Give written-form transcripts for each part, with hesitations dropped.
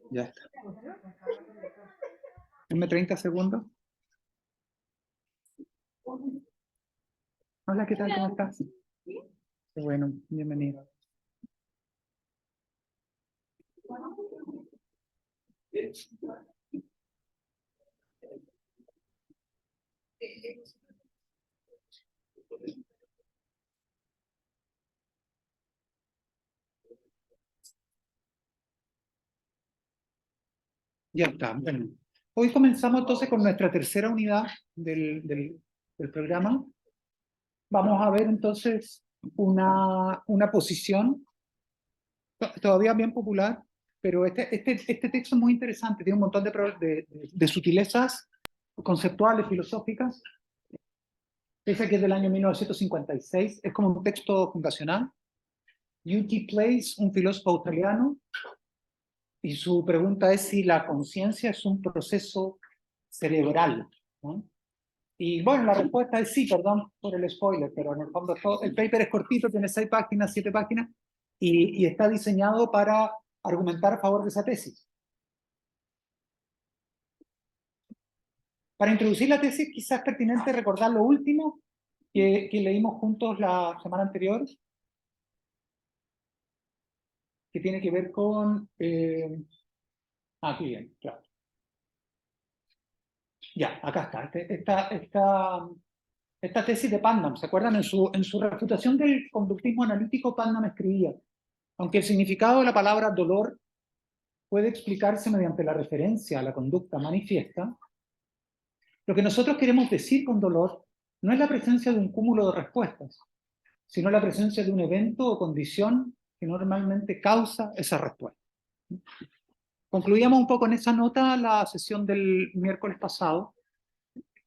Ya está. Dame 30 segundos. Hola, ¿qué tal? ¿Cómo estás? Qué bueno, bienvenido. Ya está. Bueno, hoy comenzamos entonces con nuestra tercera unidad del programa. Vamos a ver entonces una posición todavía bien popular, pero este texto es muy interesante, tiene un montón de sutilezas conceptuales, filosóficas. Ese que es del año 1956, es como un texto fundacional. U.T. Place, un filósofo australiano, y su pregunta es si la conciencia es un proceso cerebral, ¿no? Y bueno, la respuesta es sí, perdón por el spoiler, pero en el fondo el paper es cortito, tiene 6 páginas, 7 páginas, y está diseñado para argumentar a favor de esa tesis. Para introducir la tesis, quizás es pertinente recordar lo último que leímos juntos la semana anterior, que tiene que ver con... aquí bien, claro. Ya, acá está. Esta tesis de Putnam, ¿se acuerdan? En su refutación del conductismo analítico, Putnam escribía: aunque el significado de la palabra dolor puede explicarse mediante la referencia a la conducta manifiesta, lo que nosotros queremos decir con dolor no es la presencia de un cúmulo de respuestas, sino la presencia de un evento o condición que normalmente causa esa respuesta. Concluíamos un poco en esa nota la sesión del miércoles pasado,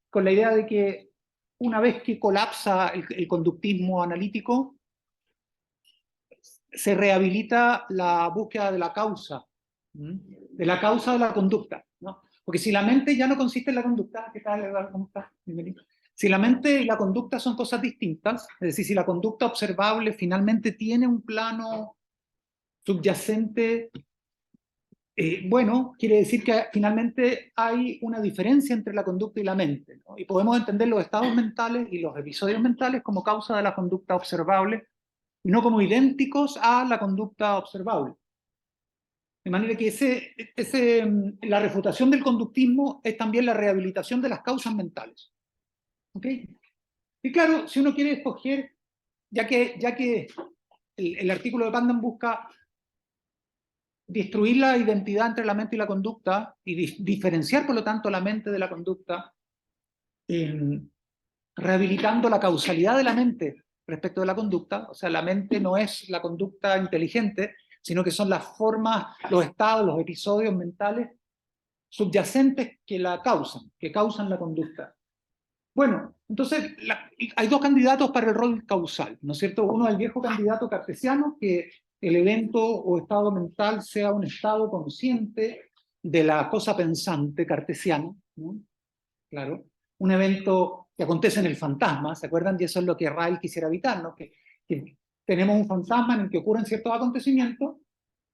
con la idea de que una vez que colapsa el conductismo analítico, se rehabilita la búsqueda de la causa de la conducta, ¿no? Porque si la mente ya no consiste en la conducta, ¿qué tal, Eduardo? ¿Cómo estás? Bienvenido. Si la mente y la conducta son cosas distintas, es decir, si la conducta observable finalmente tiene un plano subyacente, bueno, quiere decir que finalmente hay una diferencia entre la conducta y la mente, ¿no? Y podemos entender los estados mentales y los episodios mentales como causa de la conducta observable, y no como idénticos a la conducta observable. De manera que la refutación del conductismo es también la rehabilitación de las causas mentales. ¿Ok? Y claro, si uno quiere escoger, ya que el artículo de Putnam busca destruir la identidad entre la mente y la conducta y diferenciar, por lo tanto, la mente de la conducta, rehabilitando la causalidad de la mente respecto de la conducta. O sea, la mente no es la conducta inteligente, sino que son las formas, los estados, los episodios mentales subyacentes que causan la conducta. Bueno, entonces hay dos candidatos para el rol causal, ¿no es cierto? Uno es el viejo candidato cartesiano, que el evento o estado mental sea un estado consciente de la cosa pensante cartesiana, ¿no? Claro. Un evento que acontece en el fantasma, ¿se acuerdan? Y eso es lo que Ryle quisiera evitar, ¿no? Que tenemos un fantasma en el que ocurren ciertos acontecimientos,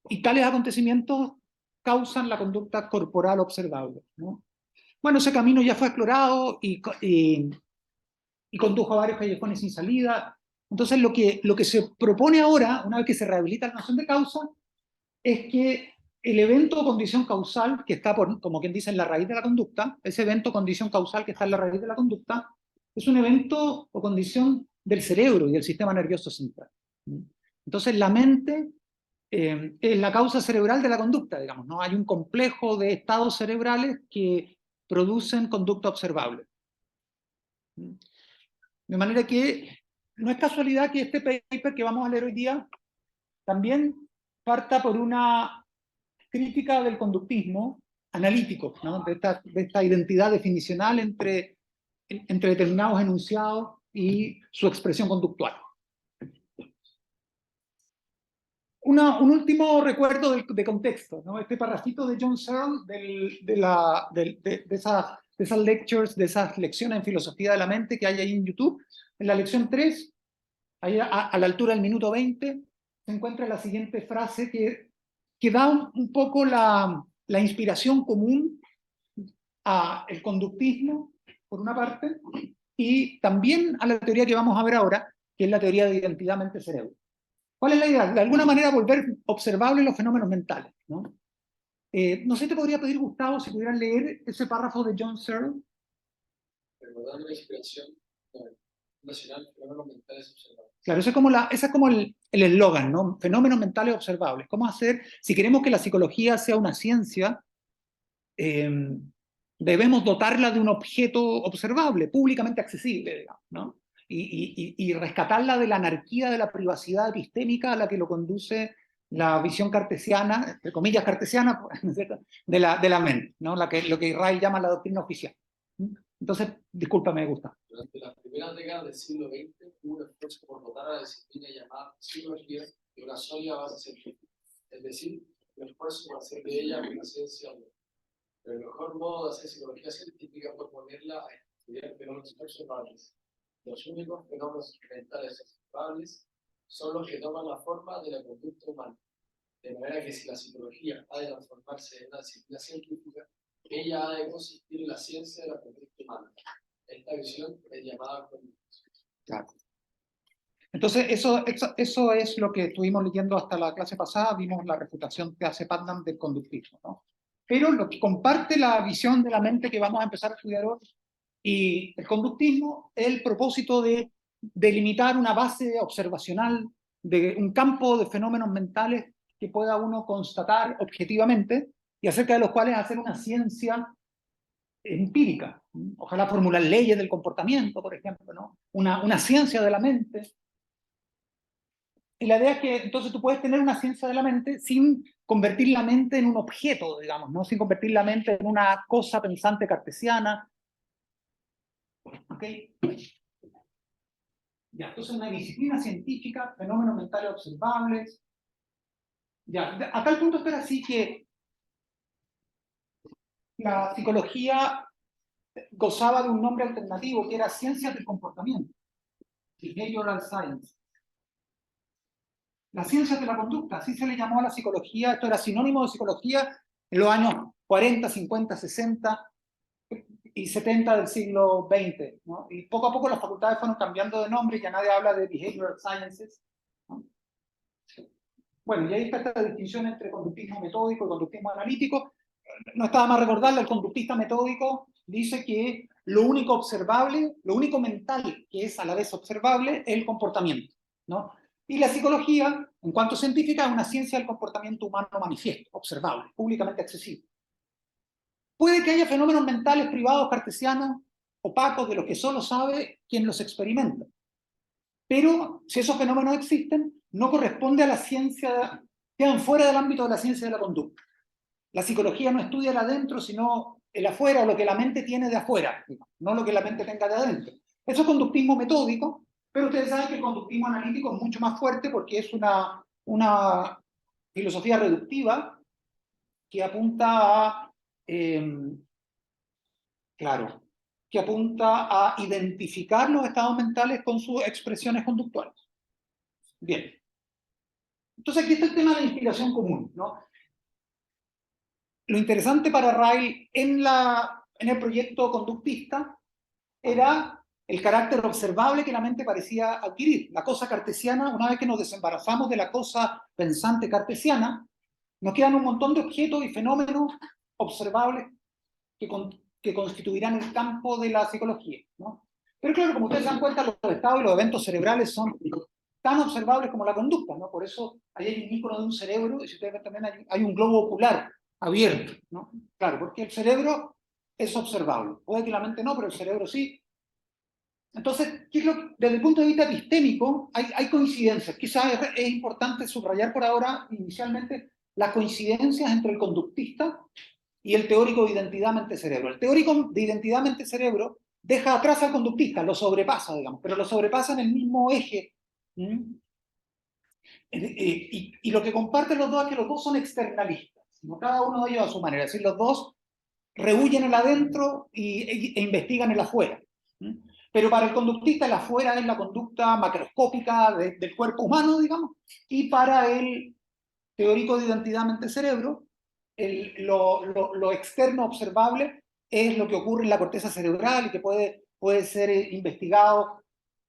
y tales acontecimientos causan la conducta corporal observable, ¿no? Bueno, ese camino ya fue explorado y condujo a varios callejones sin salida. Entonces, lo que se propone ahora, una vez que se rehabilita la noción de causa, es que el evento o condición causal que está, como quien dice, en la raíz de la conducta, ese evento o condición causal que está en la raíz de la conducta, es un evento o condición del cerebro y del sistema nervioso central. Entonces, la mente es la causa cerebral de la conducta, digamos, ¿no? Hay un complejo de estados cerebrales que producen conducta observable. De manera que no es casualidad que este paper que vamos a leer hoy día también parta por una crítica del conductismo analítico, ¿no? de esta identidad definicional entre determinados enunciados y su expresión conductual. Un último recuerdo de contexto, ¿no? Este parrafito de John Searle de esas lectures, de esas lecciones en filosofía de la mente que hay ahí en YouTube. En la lección 3, ahí a la altura del minuto 20, se encuentra la siguiente frase que que da un poco la inspiración común al conductismo, por una parte, y también a la teoría que vamos a ver ahora, que es la teoría de identidad mente-cerebro. ¿Cuál es la idea? De alguna manera volver observables los fenómenos mentales, ¿no? No sé, te podría pedir, Gustavo, si pudieran leer ese párrafo de John Searle. Recordando la inspiración nacional, fenómenos mentales observables. Claro, ese es como el eslogan, ¿no? Fenómenos mentales observables. ¿Cómo hacer? Si queremos que la psicología sea una ciencia, debemos dotarla de un objeto observable, públicamente accesible, digamos, ¿no? Y rescatarla de la anarquía de la privacidad epistémica a la que lo conduce la visión cartesiana, entre comillas cartesiana, de la mente, ¿no? Lo que Israel llama la doctrina oficial. Entonces, discúlpame, Gustavo. Durante las primeras décadas del siglo XX hubo un esfuerzo por dotar a la disciplina llamada psicología de una sólida base científica, es decir, un esfuerzo por hacer de ella una ciencia nueva. Pero el mejor modo de hacer psicología científica fue ponerla a estudiar fenómenos observables. Los únicos fenómenos mentales observables son los que toman la forma de la conducta humana. De manera que si la psicología ha de transformarse en una disciplina científica, ella ha de consistir en la ciencia de la conducta humana. Esta visión es llamada conducta. Claro. Entonces, eso es lo que estuvimos leyendo hasta la clase pasada, vimos la refutación que hace Putnam del conductismo, ¿no? Pero lo que comparte la visión de la mente que vamos a empezar a estudiar hoy y el conductismo es el propósito de delimitar una base observacional de un campo de fenómenos mentales que pueda uno constatar objetivamente y acerca de los cuales hacer una ciencia empírica. Ojalá formular leyes del comportamiento, por ejemplo, ¿no? Una ciencia de la mente. Y la idea es que entonces tú puedes tener una ciencia de la mente sin convertir la mente en un objeto, digamos, ¿no? Sin convertir la mente en una cosa pensante cartesiana. ¿Ok? Ya, entonces una disciplina científica, fenómenos mentales observables. Ya, a tal punto espera así que la psicología gozaba de un nombre alternativo que era ciencias del comportamiento, behavioral science. Las ciencias de la conducta, así se le llamó a la psicología, esto era sinónimo de psicología en los años 40, 50, 60 y 70 del siglo XX, ¿no? Y poco a poco las facultades fueron cambiando de nombre y ya nadie habla de behavioral sciences, ¿no? Bueno, y ahí está esta distinción entre conductismo metódico y conductismo analítico. No estaba más recordarle, el conductista metódico dice que lo único observable, lo único mental que es a la vez observable es el comportamiento, ¿no? Y la psicología, en cuanto científica, es una ciencia del comportamiento humano manifiesto, observable, públicamente accesible. Puede que haya fenómenos mentales privados cartesianos, opacos, de los que solo sabe quien los experimenta. Pero si esos fenómenos existen, no corresponde a la ciencia, quedan fuera del ámbito de la ciencia de la conducta. La psicología no estudia el adentro, sino el afuera, o lo que la mente tiene de afuera, no lo que la mente tenga de adentro. Eso es conductismo metódico, pero ustedes saben que el conductismo analítico es mucho más fuerte porque es una filosofía reductiva que apunta a, claro, que apunta a identificar los estados mentales con sus expresiones conductuales. Bien. Entonces aquí está el tema de la inspiración común, ¿no? Lo interesante para Ryle en el proyecto conductista era el carácter observable que la mente parecía adquirir. La cosa cartesiana, una vez que nos desembarazamos de la cosa pensante cartesiana, nos quedan un montón de objetos y fenómenos observables que constituirán el campo de la psicología, ¿no? Pero claro, como ustedes se dan cuenta, los estados y los eventos cerebrales son tan observables como la conducta, ¿no? Por eso ahí hay un ícono de un cerebro, y si ustedes ven también hay un globo ocular abierto, ¿no? Claro, porque el cerebro es observable. Puede que la mente no, pero el cerebro sí. Entonces, desde el punto de vista epistémico, hay coincidencias. Quizás es importante subrayar por ahora, inicialmente, las coincidencias entre el conductista y el teórico de identidad mente-cerebro. El teórico de identidad mente-cerebro deja atrás al conductista, lo sobrepasa, digamos, pero lo sobrepasa en el mismo eje. Y lo que comparten los dos es que los dos son externalistas, ¿no? Cada uno de ellos a su manera. Es decir, los dos rehuyen el adentro e investigan el afuera. Pero para el conductista el afuera es la conducta macroscópica del cuerpo humano, digamos, y para el teórico de identidad mente-cerebro, lo externo observable es lo que ocurre en la corteza cerebral y que puede ser investigado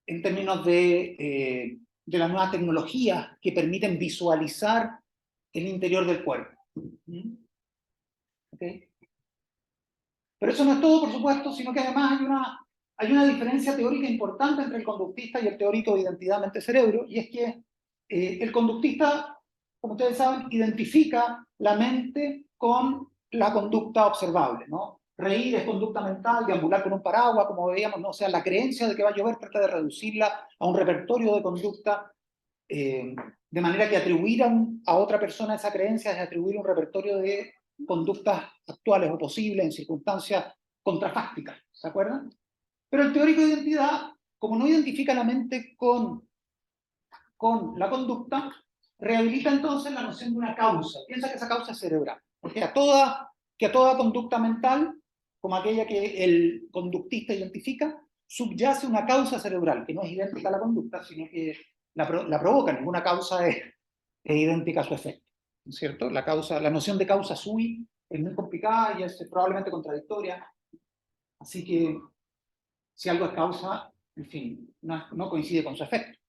en términos de las nuevas tecnologías que permiten visualizar el interior del cuerpo. ¿Okay? Pero eso no es todo, por supuesto, sino que además hay una diferencia teórica importante entre el conductista y el teórico de identidad mente-cerebro, y es que el conductista, como ustedes saben, identifica la mente con la conducta observable, ¿no? Reír es conducta mental, deambular con un paraguas, como veíamos, ¿no? O sea, la creencia de que va a llover trata de reducirla a un repertorio de conducta, de manera que atribuir a otra persona esa creencia es atribuir un repertorio de conductas actuales o posibles en circunstancias contrafácticas, ¿se acuerdan? Pero el teórico de identidad, como no identifica la mente con la conducta, rehabilita entonces la noción de una causa. Piensa que esa causa es cerebral. Porque a toda conducta mental, como aquella que el conductista identifica, subyace una causa cerebral, que no es idéntica a la conducta, sino que la provoca. Ninguna causa es idéntica a su efecto, ¿no es cierto? La noción de causa sui es muy complicada y es probablemente contradictoria. Así que, si algo es causa, en fin, no coincide con su efecto.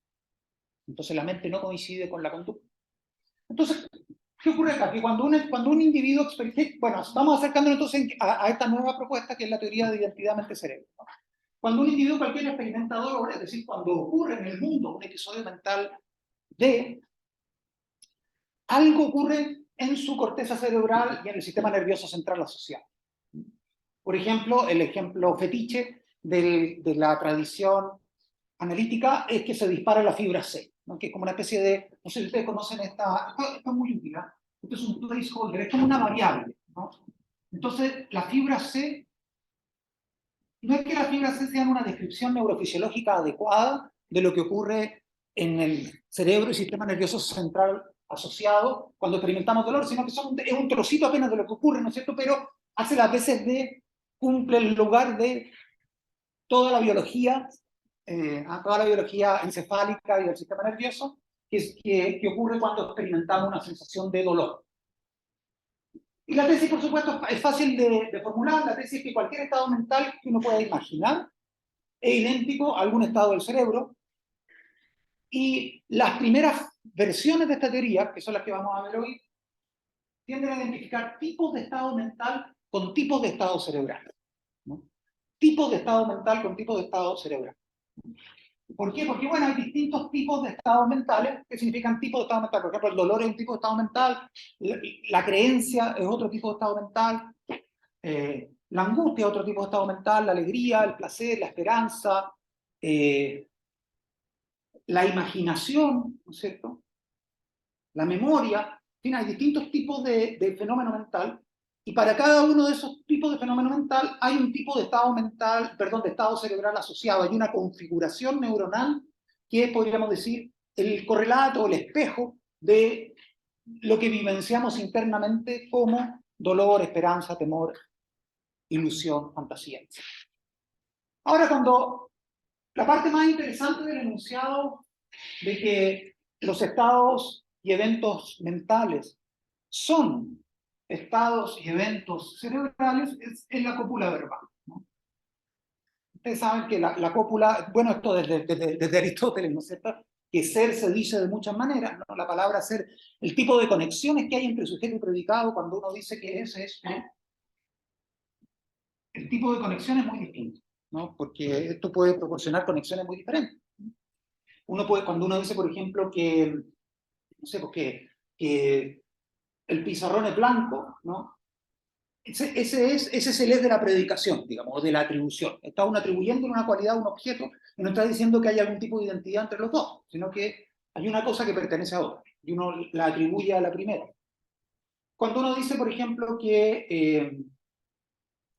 Entonces la mente no coincide con la conducta. Entonces, ¿qué ocurre acá? Que cuando un individuo experimenta, bueno, estamos acercándonos entonces a esta nueva propuesta que es la teoría de identidad mente-cerebro, ¿no? Cuando un individuo cualquiera experimenta dolor, es decir, cuando ocurre en el mundo un episodio mental de algo ocurre en su corteza cerebral y en el sistema nervioso central asociado. Por ejemplo, el ejemplo fetiche de la tradición analítica es que se dispara la fibra C, ¿no? Que es como una especie de, no sé si ustedes conocen esto es muy útil, ¿eh? Esto es un placeholder, es como una variable, ¿no? Entonces, la fibra C, no es que la fibra C sea una descripción neurofisiológica adecuada de lo que ocurre en el cerebro y sistema nervioso central asociado cuando experimentamos dolor, sino que es un trocito apenas de lo que ocurre, ¿no es cierto? Pero hace las veces cumple el lugar de toda la biología, toda la biología encefálica y del sistema nervioso que ocurre cuando experimentamos una sensación de dolor. Y la tesis, por supuesto, es fácil de formular. La tesis es que cualquier estado mental que uno pueda imaginar es idéntico a algún estado del cerebro. Y las primeras versiones de esta teoría, que son las que vamos a ver hoy, tienden a identificar tipos de estado mental con tipos de estado cerebral, ¿no? Tipos de estado mental con tipos de estado cerebral. ¿Por qué? Porque, bueno, hay distintos tipos de estados mentales que significan tipos de estado mental. Por ejemplo, el dolor es un tipo de estado mental, la creencia es otro tipo de estado mental, la angustia es otro tipo de estado mental, la alegría, el placer, la esperanza, la imaginación, ¿no es cierto? La memoria. En fin, hay distintos tipos de fenómeno mental, y para cada uno de esos tipos de fenómeno mental hay un tipo de estado mental, perdón, de estado cerebral asociado. Hay una configuración neuronal que es, podríamos decir, el correlato o el espejo de lo que vivenciamos internamente como dolor, esperanza, temor, ilusión, fantasía. Ahora, cuando la parte más interesante del enunciado de que los estados y eventos mentales son estados y eventos cerebrales es la cópula verbal, ¿no? Ustedes saben que la cópula, bueno, esto desde Aristóteles, ¿no es cierto? Que ser se dice de muchas maneras, ¿no? La palabra ser, el tipo de conexiones que hay entre sujeto y predicado, cuando uno dice que ese es, ¿no? El tipo de conexión es muy distinto, ¿no? Porque esto puede proporcionar conexiones muy diferentes. Cuando uno dice, por ejemplo, no sé, que el pizarrón es blanco, ¿no? Ese es el es de la predicación, digamos, o de la atribución. Está uno atribuyendo una cualidad a un objeto y no está diciendo que hay algún tipo de identidad entre los dos, sino que hay una cosa que pertenece a otra y uno la atribuye a la primera. Cuando uno dice, por ejemplo,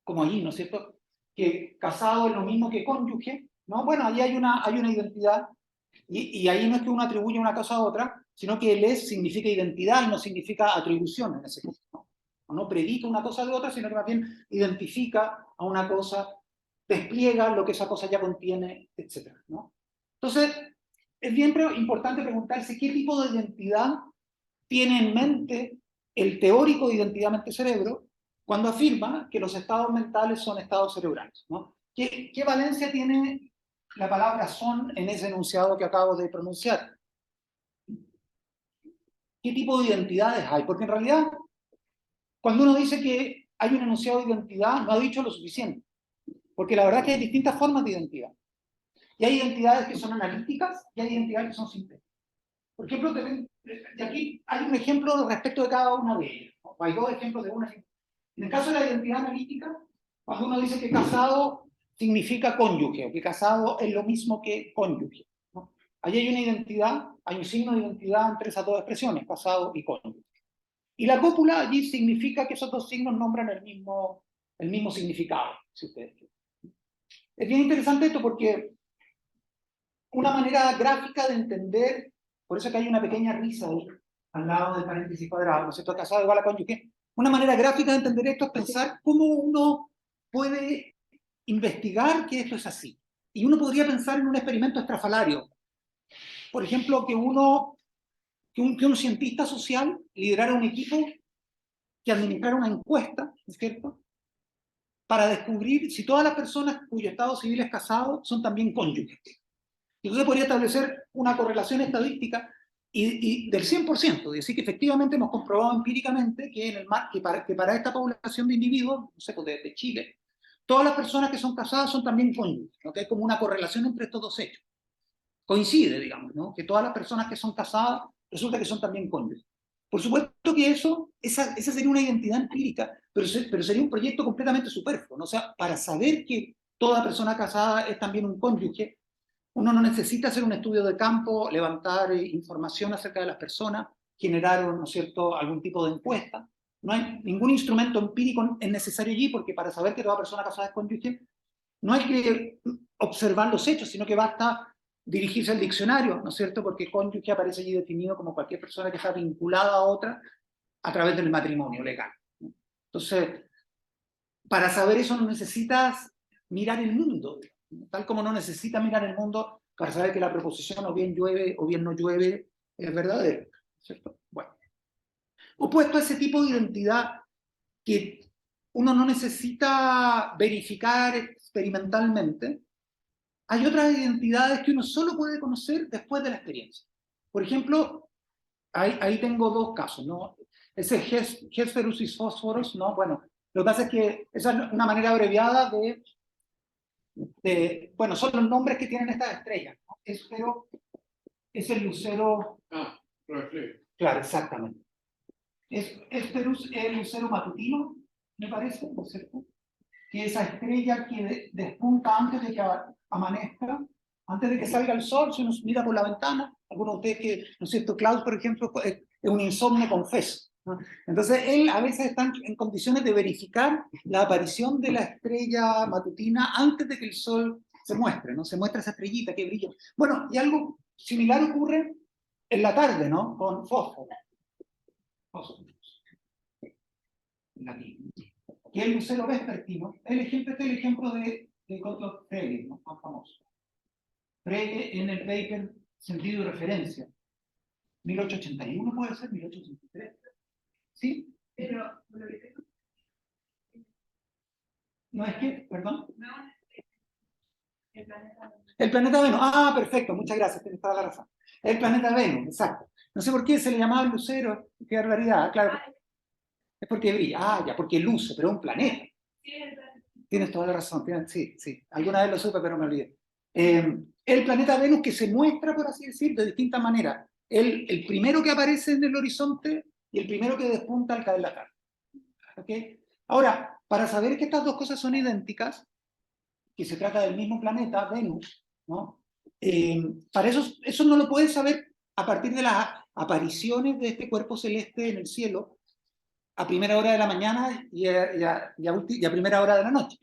como allí, ¿no es cierto?, que casado es lo mismo que cónyuge, ¿no? Bueno, ahí hay una identidad, y ahí no es que uno atribuye una cosa a otra, sino que el es significa identidad y no significa atribución en ese caso, ¿no? No predica una cosa de otra, sino que más bien identifica a una cosa, despliega lo que esa cosa ya contiene, etc., ¿no? Entonces, es bien importante preguntarse qué tipo de identidad tiene en mente el teórico de identidad mente-cerebro cuando afirma que los estados mentales son estados cerebrales, ¿no? ¿Qué valencia tiene la palabra son en ese enunciado que acabo de pronunciar? ¿Qué tipo de identidades hay? Porque en realidad, cuando uno dice que hay un enunciado de identidad, no ha dicho lo suficiente. Porque la verdad es que hay distintas formas de identidad. Y hay identidades que son analíticas y hay identidades que son sintéticas. Por ejemplo, de aquí hay un ejemplo respecto de cada una de ellas, ¿no? Hay dos ejemplos de una. En el caso de la identidad analítica, cuando uno dice que casado significa cónyuge, o que casado es lo mismo que cónyuge, ¿no? Allí hay una identidad, hay un signo de identidad entre esas dos expresiones, casado y cónyuge. Y la cópula allí significa que esos dos signos nombran el mismo significado, si ustedes quieren. Es bien interesante esto porque una manera gráfica de entender, por eso que hay una pequeña risa ahí, al lado del paréntesis cuadrado, ¿no es cierto? Casado igual a cónyuge. Una manera gráfica de entender esto es pensar cómo uno puede investigar que esto es así. Y uno podría pensar en un experimento estrafalario. Por ejemplo, que un cientista social liderara un equipo que administrara una encuesta, ¿no es cierto?, para descubrir si todas las personas cuyo estado civil es casado son también cónyuges. Y entonces podría establecer una correlación estadística y del 100%, es decir, que efectivamente hemos comprobado empíricamente que, que para esta población de individuos, no sé, pues de Chile, todas las personas que son casadas son también cónyuges, ¿no? Que hay como una correlación entre estos dos hechos. Coincide, digamos, ¿no? Que todas las personas que son casadas resulta que son también cónyuges. Por supuesto que esa sería una identidad empírica, pero sería un proyecto completamente superfluo, ¿no? O sea, para saber que toda persona casada es también un cónyuge, uno no necesita hacer un estudio de campo, levantar información acerca de las personas, generar, ¿no es cierto?, algún tipo de encuesta. No hay ningún instrumento empírico es necesario allí, porque para saber que toda persona casada es cónyuge, no hay que observar los hechos, sino que basta dirigirse al diccionario, ¿no es cierto?, porque cónyuge aparece allí definido como cualquier persona que está vinculada a otra a través del matrimonio legal. Entonces, para saber eso no necesitas mirar el mundo, tal como no necesitas mirar el mundo para saber que la proposición o bien llueve o bien no llueve es verdadera, ¿cierto? Bueno, opuesto a ese tipo de identidad que uno no necesita verificar experimentalmente, hay otras identidades que uno solo puede conocer después de la experiencia. Por ejemplo, ahí tengo dos casos, ¿no? Ese Hesperus y Phosphorus, ¿no? Bueno, lo que pasa es que esa es una manera abreviada bueno, son los nombres que tienen estas estrellas, ¿no? Hespero es el lucero. Ah, reflejo. Claro, exactamente. Hesperus es el lucero matutino, me parece, ¿no es cierto? Que esa estrella que despunta antes de que amanezca, antes de que salga el sol, si uno mira por la ventana, algunos de ustedes que, ¿no es cierto?, Klaus, por ejemplo, es un insomne confeso, ¿no? Entonces, él a veces está en condiciones de verificar la aparición de la estrella matutina antes de que el sol se muestre, ¿no? Se muestra esa estrellita que brilla. Bueno, y algo similar ocurre en la tarde, ¿no? Con fósforo. Y el lucero vespertino, este es el ejemplo de Gottlob Frege, ¿no?, más famoso. Frege en el paper Sentido y Referencia, 1881 puede ser, 1883. ¿Sí? Pero, ¿No es que? ¿Perdón? no, el planeta. El planeta Venus. Ah, perfecto, muchas gracias, tienes toda la razón. El planeta Venus, exacto. No sé por qué se le llamaba el lucero, qué barbaridad, claro. Es porque brilla, ya, porque luce, pero es un planeta. Sí, el planeta. Tienes toda la razón, sí, sí. Alguna vez lo supe, pero me olvidé. El planeta Venus que se muestra, por así decir, de distintas maneras. El primero que aparece en el horizonte y el primero que despunta al caer la tarde. ¿Okay? Ahora, para saber que estas dos cosas son idénticas, que se trata del mismo planeta, Venus, ¿no? Para eso no lo puedes saber a partir de las apariciones de este cuerpo celeste en el cielo a primera hora de la mañana y a primera hora de la noche.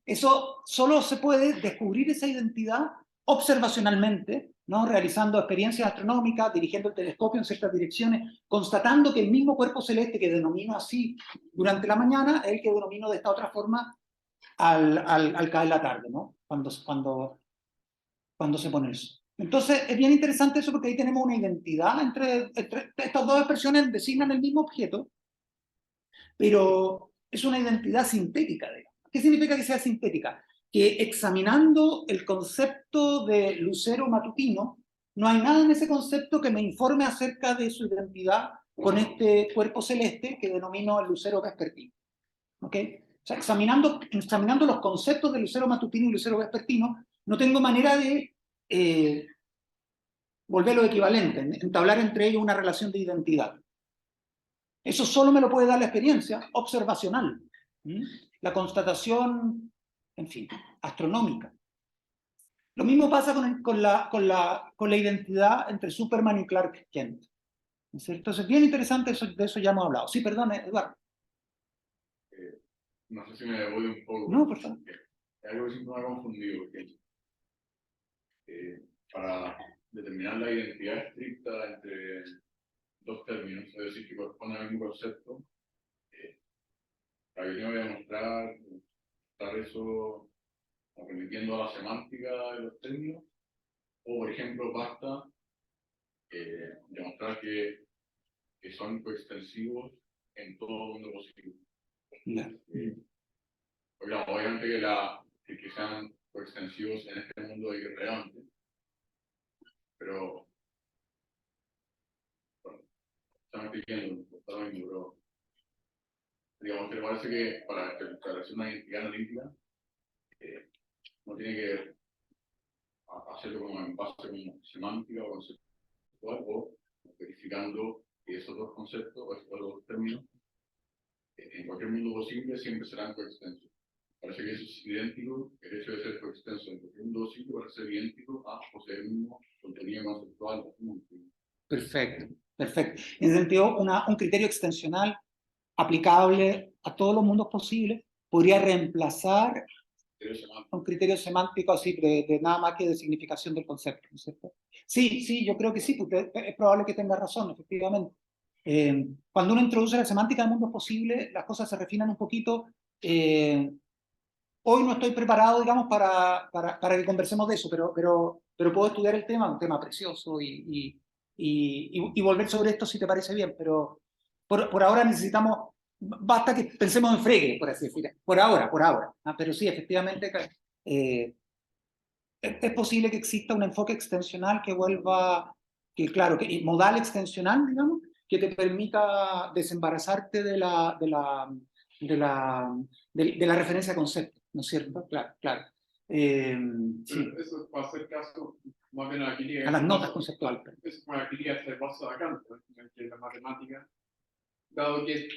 Eso solo se puede descubrir esa identidad observacionalmente, ¿no? Realizando experiencias astronómicas, dirigiendo el telescopio en ciertas direcciones, constatando que el mismo cuerpo celeste que denomino así durante la mañana es el que denomino de esta otra forma al caer la tarde, ¿no? Cuando se pone el sol. Entonces, es bien interesante eso porque ahí tenemos una identidad entre estas dos expresiones, designan el mismo objeto, pero es una identidad sintética, digamos. ¿Qué significa que sea sintética? Que examinando el concepto de lucero matutino, no hay nada en ese concepto que me informe acerca de su identidad con este cuerpo celeste que denomino el lucero vespertino. ¿Ok? O sea, examinando los conceptos de lucero matutino y lucero vespertino, no tengo manera de volverlo equivalente, entablar entre ellos una relación de identidad. Eso solo me lo puede dar la experiencia observacional, la constatación, en fin, astronómica. Lo mismo pasa con la identidad entre Superman y Clark Kent. ¿No es cierto? Entonces, bien interesante, de eso ya hemos hablado. Sí, perdón, Eduardo. No sé si me voy un poco. No, por favor. Es algo que siempre me ha confundido, porque para determinar la identidad estricta entre dos términos, es decir, que corresponden al mismo concepto, yo tengo que demostrar eso remitiendo a la semántica de los términos, o por ejemplo, basta demostrar que son coextensivos en todo mundo posible. Claro, obviamente que sean coextensivos en este mundo es irrelevante, pero bueno, estamos viendo, pero digamos que me parece que para establecer una identidad analítica no tiene que hacerlo como en base como semántica o conceptual, o verificando que esos dos conceptos o esos dos términos en cualquier mundo posible siempre serán coextensos. Parece que eso es idéntico, el hecho de ser coextenso en cualquier mundo posible parece ser idéntico a poseer el mismo contenido conceptual. Perfecto, perfecto. En ese sentido, un criterio extensional aplicable a todos los mundos posibles podría reemplazar un criterio semántico así de nada más que de significación del concepto, ¿no es cierto? Sí, sí, yo creo que sí, porque es probable que tenga razón, efectivamente. Cuando uno introduce la semántica de mundos posibles, las cosas se refinan un poquito. Hoy no estoy preparado, digamos, para que conversemos de eso, pero puedo estudiar el tema, un tema precioso, y volver sobre esto si te parece bien, pero por ahora necesitamos, basta que pensemos en Frege, por así decir, por ahora, pero sí, efectivamente, es posible que exista un enfoque extensional que vuelva, claro, que modal extensional, digamos, que te permita desembarazarte de la referencia a concepto, ¿no es cierto? Claro, claro. Sí. Eso va a ser caso más bien a las notas conceptuales. Eso para aquí se basa acá, en que la matemática, dado que es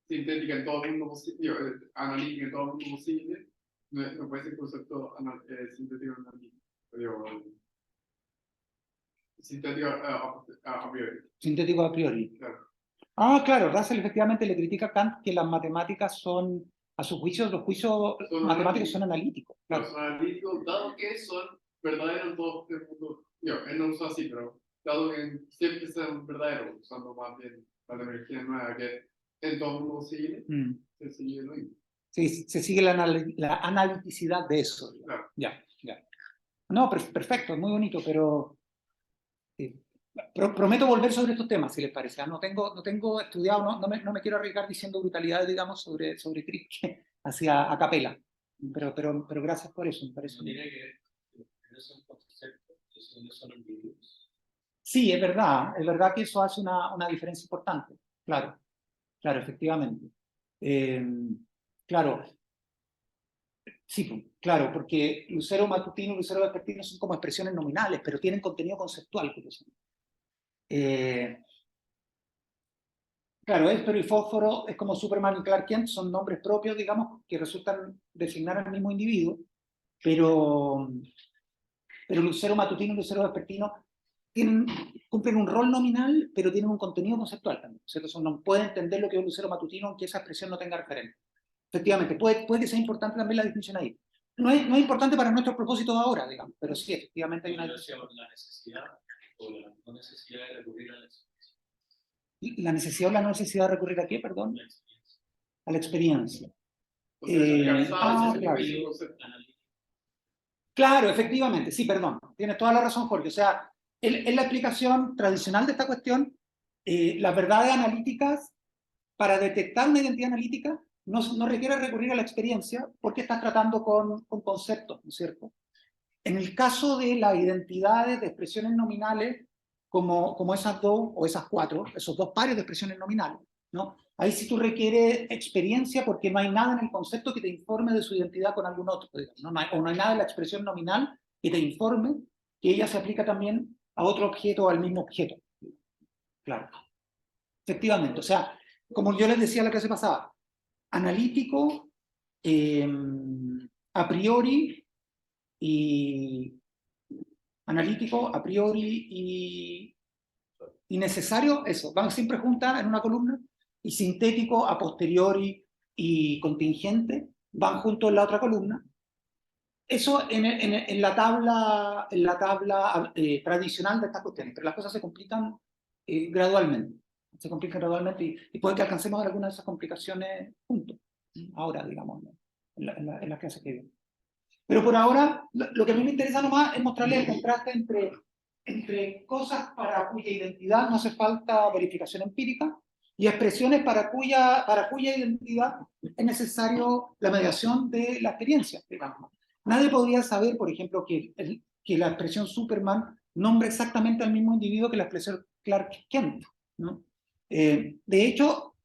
sintética en todo el mundo posible, analítica en todo el mundo posible, no puede ser concepto sintético analítico. Sintético a priori. Sintético a priori. Claro. Ah, claro, Russell efectivamente le critica a Kant que las matemáticas son, a su juicio, los juicios matemáticos son analíticos. Claro. Son analíticos, dado que son verdaderos en todo el mundo. Él no usa así, pero dado que siempre son verdaderos, usando más bien la terminología nueva, que en todo el mundo posible, se sigue lo mismo. Sí, se sigue la analiticidad de eso. Claro. Ya. No, perfecto, muy bonito, pero prometo volver sobre estos temas, si les parece. No tengo estudiado, no me quiero arriesgar diciendo brutalidades, digamos, sobre Kripke hacia a capela. Pero gracias por eso, me parece. No tiene que no son conceptos, son individuos. Sí, es verdad que eso hace una diferencia importante, claro, efectivamente. Claro, sí, claro, porque lucero matutino y lucero vespertino son como expresiones nominales, pero tienen contenido conceptual. Claro, Éspero y Fósforo es como Superman y Clark Kent, son nombres propios, digamos, que resultan designar al mismo individuo, pero lucero matutino y lucero vespertino cumplen un rol nominal, pero tienen un contenido conceptual también. Entonces uno puede entender lo que es un lucero matutino aunque esa expresión no tenga referencia. Efectivamente, puede que sea importante también la distinción ahí. No es importante para nuestros propósitos ahora, digamos, pero sí, efectivamente hay una... La necesidad o la no necesidad de recurrir a la experiencia. ¿La necesidad o la no necesidad de recurrir a qué, perdón? A la experiencia. Claro. Claro, efectivamente, sí, perdón, tienes toda la razón, Jorge. O sea, en la explicación tradicional de esta cuestión, las verdades analíticas, para detectar una identidad analítica, no requiere recurrir a la experiencia porque estás tratando con conceptos, ¿no es cierto? En el caso de las identidades de expresiones nominales, como esas dos o esas cuatro, esos dos pares de expresiones nominales, ¿no? Ahí sí tú requieres experiencia porque no hay nada en el concepto que te informe de su identidad con algún otro, digamos, ¿no? O no hay nada en la expresión nominal que te informe que ella se aplica también a otro objeto o al mismo objeto. Claro, efectivamente. O sea, como yo les decía la clase pasada, analítico, a priori y analítico, a priori y necesario, eso, van siempre juntas en una columna, y sintético, a posteriori y contingente van juntos en la otra columna. Eso en la tabla tradicional de estas cuestiones, pero las cosas se complican gradualmente. Se complican gradualmente y puede que alcancemos algunas de esas complicaciones juntos, ahora, digamos, ¿no? en las clases que vienen. Pero por ahora, lo que a mí me interesa nomás es mostrarles el contraste entre cosas para cuya identidad no hace falta verificación empírica y expresiones para cuya identidad es necesario la mediación de la experiencia, digamos. Nadie podría saber, por ejemplo, que la expresión Superman nombra exactamente al mismo individuo que la expresión Clark Kent, ¿no? De hecho,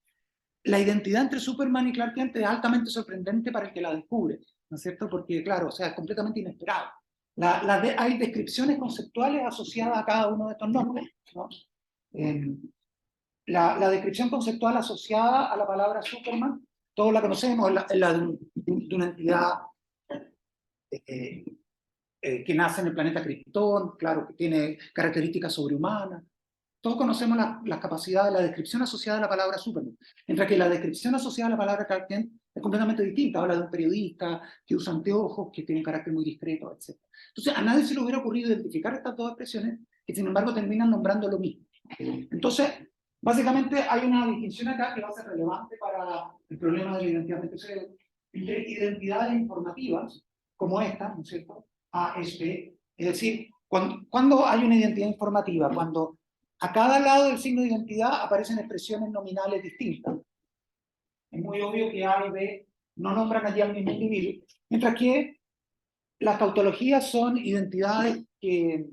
la identidad entre Superman y Clark Kent es altamente sorprendente para el que la descubre, ¿no es cierto? Porque, claro, o sea, es completamente inesperado. Hay descripciones conceptuales asociadas a cada uno de estos nombres, ¿no? La descripción conceptual asociada a la palabra Superman, todos la conocemos, es la de una entidad que nace en el planeta Krypton, claro, que tiene características sobrehumanas. Todos conocemos las capacidades, la descripción asociada a la palabra Superman, mientras que la descripción asociada a la palabra Clark Kent es completamente distinta. Habla de un periodista que usa anteojos, que tiene un carácter muy discreto, etc. Entonces, a nadie se le hubiera ocurrido identificar estas dos expresiones, que sin embargo terminan nombrando lo mismo. Entonces, básicamente hay una distinción acá que va a ser relevante para el problema de la identidad. Entonces, identidades informativas, como esta, ¿no es cierto? ASP, es decir, cuando hay una identidad informativa, cuando a cada lado del signo de identidad aparecen expresiones nominales distintas. Es muy obvio que A y B no nombran allí al mismo individuo, mientras que las tautologías son identidades que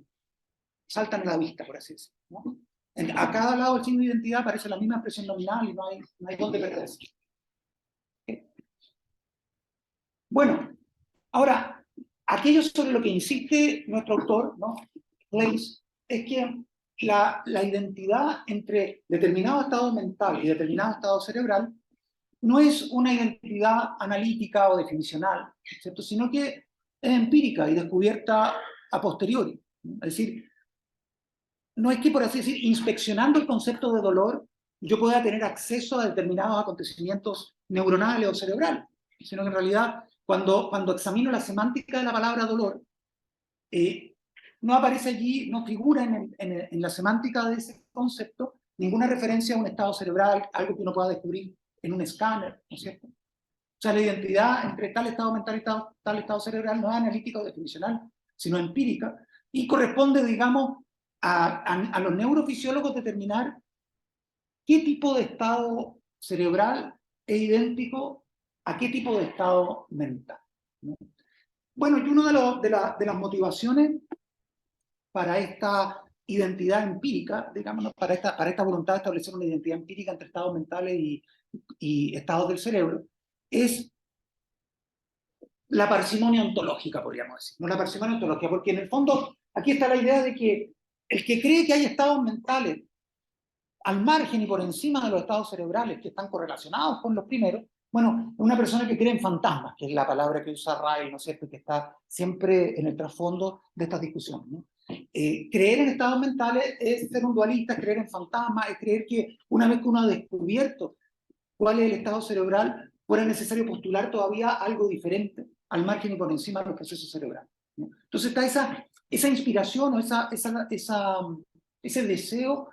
saltan a la vista, por así decirlo, ¿no? A cada lado del signo de identidad aparece la misma expresión nominal y no hay dónde perderse. Bueno, ahora, aquello sobre lo que insiste nuestro autor, ¿no? Place, es que la identidad entre determinado estado mental y determinado estado cerebral no es una identidad analítica o definicional, ¿cierto? Sino que es empírica y descubierta a posteriori. Es decir, no es que, por así decir, inspeccionando el concepto de dolor, yo pueda tener acceso a determinados acontecimientos neuronales o cerebrales, sino que en realidad, cuando examino la semántica de la palabra dolor, no aparece allí, no figura en la semántica de ese concepto ninguna referencia a un estado cerebral, algo que uno pueda descubrir en un escáner, ¿no es cierto? O sea, la identidad entre tal estado mental y tal estado cerebral no es analítica o definicional, sino empírica, y corresponde, digamos, a los neurofisiólogos determinar qué tipo de estado cerebral es idéntico a qué tipo de estado mental, ¿no? Bueno, y una de las motivaciones para esta identidad empírica, digamos, para esta voluntad de establecer una identidad empírica entre estados mentales y estados del cerebro, es la parsimonia ontológica, podríamos decir. No la parsimonia ontológica, porque en el fondo aquí está la idea de que el que cree que hay estados mentales al margen y por encima de los estados cerebrales que están correlacionados con los primeros, bueno, es una persona que cree en fantasmas, que es la palabra que usa Ray, ¿no es cierto?, que está siempre en el trasfondo de estas discusiones, ¿no? Creer en estados mentales es ser un dualista, creer en fantasmas, es creer que una vez que uno ha descubierto cuál es el estado cerebral, fuera necesario postular todavía algo diferente al margen y por encima de los procesos cerebrales, ¿no? Entonces está esa inspiración o ese deseo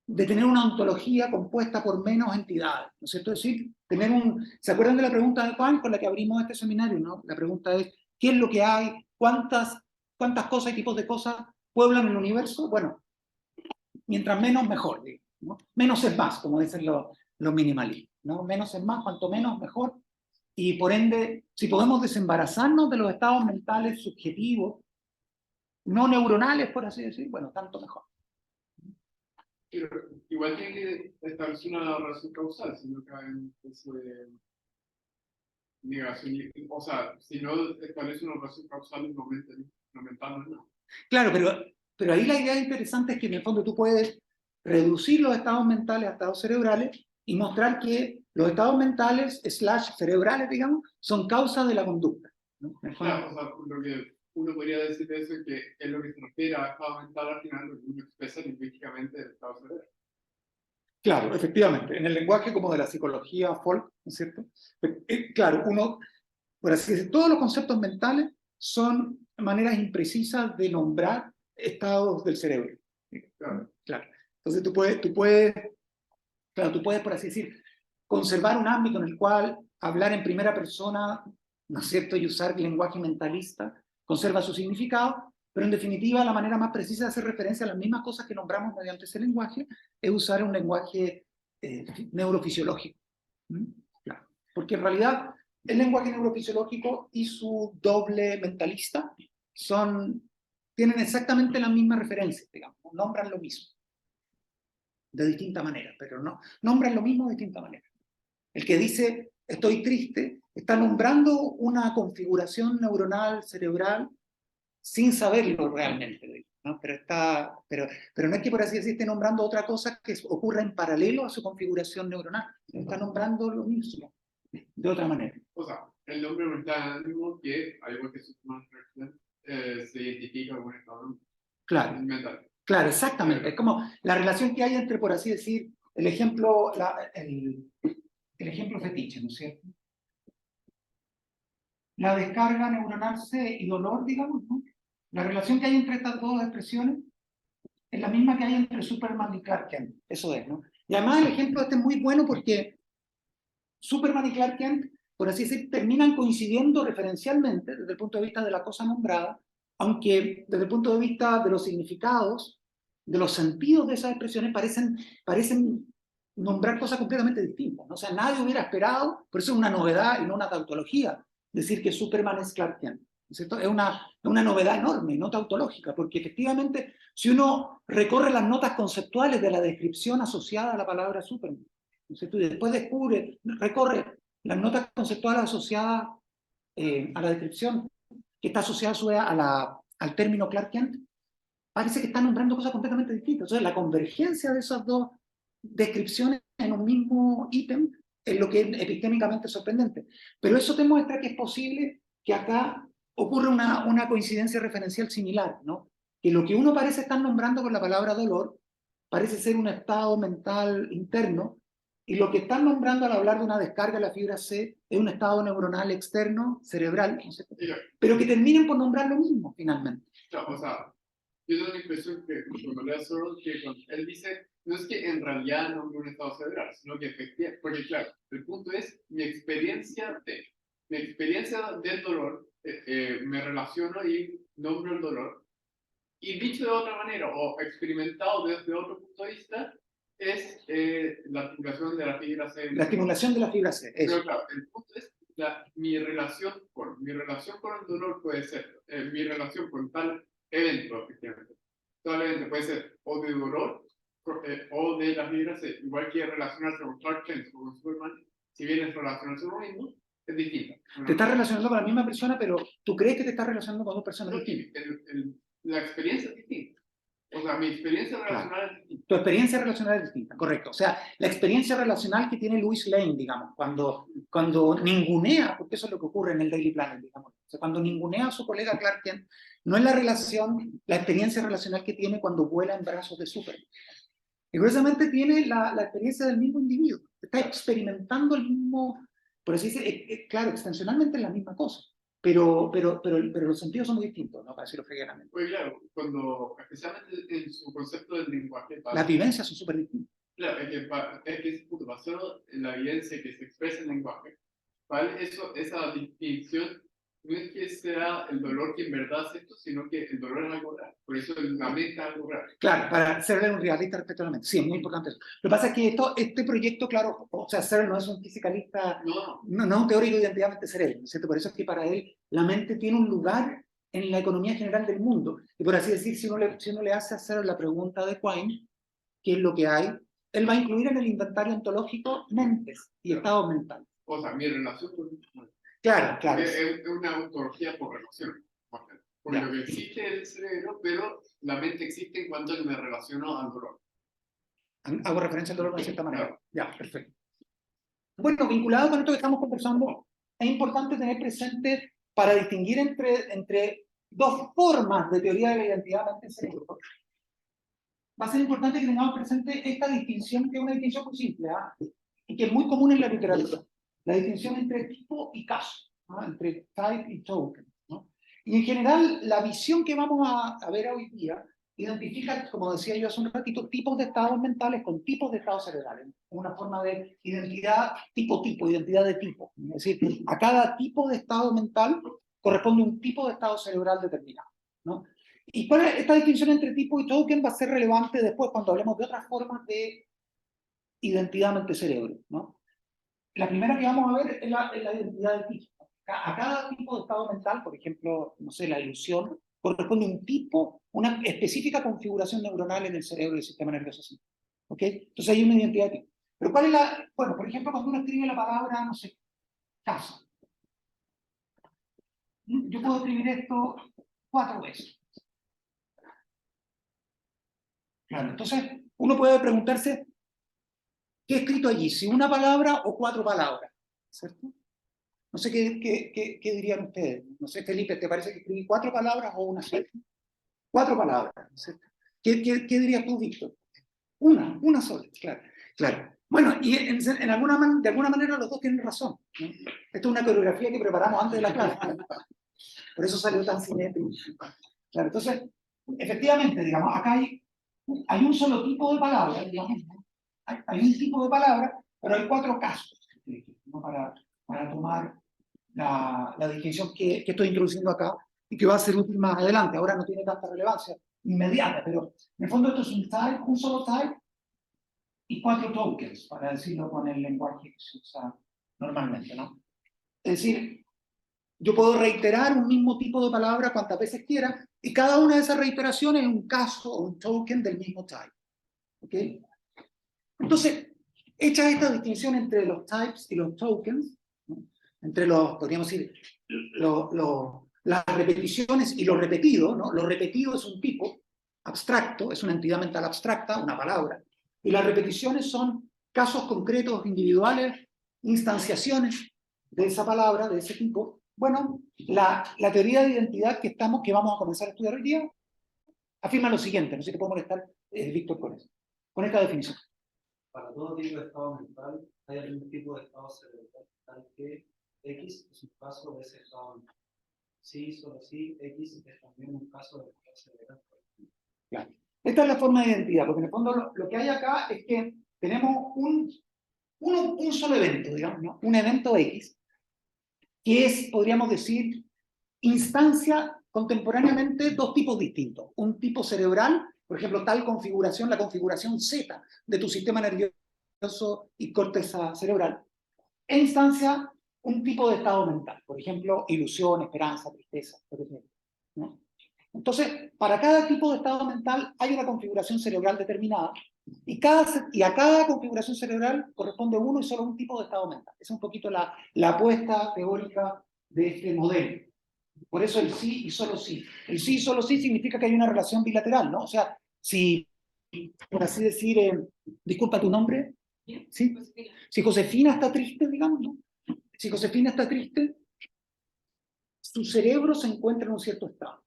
de tener una ontología compuesta por menos entidades, ¿no es cierto? Es decir, ¿se acuerdan de la pregunta de Juan con la que abrimos este seminario, ¿no? La pregunta es, qué es lo que hay, cuántas cosas y tipos de cosas pueblan el universo. Bueno, mientras menos, mejor, ¿no? Menos es más, como dicen los minimalistas, ¿no? Menos es más, cuanto menos, mejor. Y por ende, si podemos desembarazarnos de los estados mentales subjetivos, no neuronales, por así decir, bueno, tanto mejor. Pero igual tiene que establecer una relación causal, si no cae en eso de negación. O sea, si no establece una relación causal, no mental, no. Claro, pero ahí la idea interesante es que en el fondo tú puedes reducir los estados mentales a estados cerebrales y mostrar que los estados mentales / cerebrales, digamos, son causa de la conducta, ¿no? Claro, o sea, lo que uno podría decir de eso es que es lo que se refiere a estado mental al final, lo que uno expresa lingüísticamente del estado cerebral. Claro, efectivamente, en el lenguaje como de la psicología folk, ¿no es cierto? Claro, uno, por así decir, todos los conceptos mentales son maneras imprecisas de nombrar estados del cerebro. Claro. Entonces tú puedes, por así decir, conservar un ámbito en el cual hablar en primera persona, ¿no es cierto?, y usar lenguaje mentalista, conserva su significado, pero en definitiva la manera más precisa de hacer referencia a las mismas cosas que nombramos mediante ese lenguaje es usar un lenguaje neurofisiológico. Claro. Porque en realidad el lenguaje neurofisiológico y su doble mentalista tienen exactamente la misma referencia, digamos, nombran lo mismo, de distinta manera, pero no, nombran lo mismo de distinta manera. El que dice estoy triste está nombrando una configuración neuronal cerebral sin saberlo realmente, ¿no? Pero no es que por así decir esté nombrando otra cosa que ocurra en paralelo a su configuración neuronal, está nombrando lo mismo de otra manera. O sea, el nombre no está ánimo que, al igual que su se identifica con un estado mental. Claro, exactamente. Es como la relación que hay entre, por así decir, el ejemplo fetiche, ¿no es cierto? La descarga neuronal C y dolor, digamos, ¿no? La relación que hay entre estas dos expresiones es la misma que hay entre Superman y Clark Kent. Eso es, ¿no? Y además el ejemplo este es muy bueno porque Superman y Clark Kent, por así decir, terminan coincidiendo referencialmente desde el punto de vista de la cosa nombrada, aunque desde el punto de vista de los significados, de los sentidos de esas expresiones parecen nombrar cosas completamente distintas, ¿no? O sea, nadie hubiera esperado, por eso es una novedad y no una tautología, decir que Superman es Clark Kent, ¿no es cierto? Es una novedad enorme, no tautológica, porque efectivamente, si uno recorre las notas conceptuales de la descripción asociada a la palabra Superman, ¿no es cierto? Y después recorre las notas conceptuales asociadas a la descripción, que está asociada a su vez al término Clark Kent, parece que está nombrando cosas completamente distintas. Entonces, la convergencia de esas dos descripciones en un mismo ítem es lo que es epistémicamente sorprendente. Pero eso te muestra que es posible que acá ocurra una coincidencia referencial similar, ¿no? Que lo que uno parece estar nombrando con la palabra dolor parece ser un estado mental interno, y lo que están nombrando al hablar de una descarga de la fibra C es un estado neuronal externo, cerebral, ¿no es cierto? Pero que terminen por nombrar lo mismo, finalmente. O sea, yo tengo la impresión que cuando leo a Soros, que cuando él dice, no es que en realidad nombre un estado cerebral, sino que efectivamente, porque claro, el punto es mi experiencia del dolor, me relaciono y nombro el dolor, y dicho de otra manera, o experimentado desde otro punto de vista, es la estimulación de la fibra C. La estimulación de la fibra C, eso. Pero claro, el punto es mi relación con el dolor puede ser mi relación con tal evento, efectivamente. Tal evento puede ser o de dolor o de la fibra C. Igual que relacionarse con Clark Kent o con Superman, si bien es relacionarse con lo mismo, es distinto. Te estás relacionando con la misma persona, pero tú crees que te estás relacionando con dos personas distintas. La experiencia es distinta. O sea, mi experiencia relacional es distinta. Tu experiencia relacional es distinta, correcto. O sea, la experiencia relacional que tiene Louis Lane, digamos, cuando ningunea, porque eso es lo que ocurre en el Daily Planet, digamos. O sea, cuando ningunea a su colega Clark Kent, no es la experiencia relacional que tiene cuando vuela en brazos de Superman. Y curiosamente tiene la experiencia del mismo individuo. Está experimentando el mismo, por así decir, claro, extensionalmente es la misma cosa. Pero los sentidos son muy distintos, ¿no? Para decirlo fregueramente. Pues claro, especialmente en su concepto del lenguaje. Las vivencias son súper distintas. Claro, es que basado en la evidencia que se expresa en el lenguaje, ¿vale? Esa distinción no es que sea el dolor que en verdad hace esto, sino que el dolor es algo real. Por eso la mente es algo real. Claro, para ser un realista respecto a la mente. Sí, es muy importante eso. Lo que pasa es que este proyecto, claro, o sea, Searle no es un fisicalista, No, no es un teórico de identidad mente cerebro, ¿no es cierto? Por eso es que para él la mente tiene un lugar en la economía general del mundo. Y por así decir, si uno le hace hacer la pregunta de Quine, ¿qué es lo que hay? Él va a incluir en el inventario ontológico mentes y estados mentales. o sea, mi relación con Claro, claro. es una ontología por relación. Porque Ya. lo que existe es el cerebro, pero la mente existe en cuanto me relaciono al dolor. Hago referencia al dolor de cierta manera. Ya, perfecto. Bueno, vinculado con esto que estamos conversando, es importante tener presente para distinguir entre dos formas de teoría de la identidad mente-cerebro. Va a ser importante que tengamos presente esta distinción, que es una distinción muy simple, y que es muy común en la literatura. La distinción entre tipo y caso, ¿no? Entre type y token, ¿no? Y en general, la visión que vamos a ver hoy día identifica, como decía yo hace un ratito, tipos de estados mentales con tipos de estados cerebrales. Una forma de identidad tipo-tipo, identidad de tipo. Es decir, a cada tipo de estado mental corresponde un tipo de estado cerebral determinado, ¿no? Y esta distinción entre tipo y token va a ser relevante después cuando hablemos de otras formas de identidad mente-cerebro, ¿no? La primera que vamos a ver es la identidad de tipo. A cada tipo de estado mental, por ejemplo, no sé, la ilusión, corresponde un tipo, una específica configuración neuronal en el cerebro del sistema nervioso central. ¿Ok? Entonces hay una identidad de tipo. Pero ¿cuál es la...? Bueno, por ejemplo, cuando uno escribe la palabra, no sé, casa. Yo puedo escribir esto 4 veces. Claro, entonces uno puede preguntarse, ¿qué he escrito allí? ¿Si una palabra o 4 palabras? ¿Cierto? No sé qué dirían ustedes. No sé, Felipe, ¿te parece que escribí 4 palabras o una sola? 4 palabras, ¿cierto? ¿Qué dirías tú, Víctor? Una sola, claro. Claro. Bueno, y de alguna manera los dos tienen razón, ¿no? Esto es una coreografía que preparamos antes de la clase. Por eso salió tan cinético. Claro, entonces, efectivamente, digamos, acá hay un solo tipo de palabra, digamos, ¿no? Hay un tipo de palabra, pero hay 4 casos, ¿no? Para tomar la distinción que estoy introduciendo acá y que va a ser útil más adelante. Ahora no tiene tanta relevancia inmediata, pero en el fondo esto es un type, un solo type y 4 tokens, para decirlo con el lenguaje que se usa normalmente, ¿no? Es decir, yo puedo reiterar un mismo tipo de palabra cuantas veces quiera y cada una de esas reiteraciones es un caso o un token del mismo type. ¿Ok? Entonces, hecha esta distinción entre los types y los tokens, ¿no? Entre los, podríamos decir, las repeticiones y lo repetido, ¿no? Lo repetido es un tipo abstracto, es una entidad mental abstracta, una palabra, y las repeticiones son casos concretos, individuales, instanciaciones de esa palabra, de ese tipo. Bueno, la teoría de identidad que vamos a comenzar a estudiar hoy día afirma lo siguiente, no sé si te puedo molestar, Víctor, con eso, con esta definición. Para todo tipo de estado mental hay algún tipo de estado cerebral, tal que X es un caso de ese estado mental. Sí, solo sí, X es también un caso de estado cerebral. Claro. Esta es la forma de identidad, porque en el fondo lo que hay acá es que tenemos un solo evento, digamos, ¿no? Un evento X, que es, podríamos decir, instancia contemporáneamente 2 tipos distintos. Un tipo cerebral, por ejemplo, tal configuración, la configuración Z de tu sistema nervioso y corteza cerebral, e instancia un tipo de estado mental, por ejemplo, ilusión, esperanza, tristeza, por ejemplo, ¿no? Entonces, para cada tipo de estado mental hay una configuración cerebral determinada y a cada configuración cerebral corresponde uno y solo un tipo de estado mental. Esa es un poquito la apuesta teórica de este modelo. Por eso el sí y solo sí. El sí y solo sí significa que hay una relación bilateral, ¿no? O sea, si, por así decir, disculpa tu nombre, ¿sí? Si Josefina está triste, digamos, ¿no? Si Josefina está triste, su cerebro se encuentra en un cierto estado.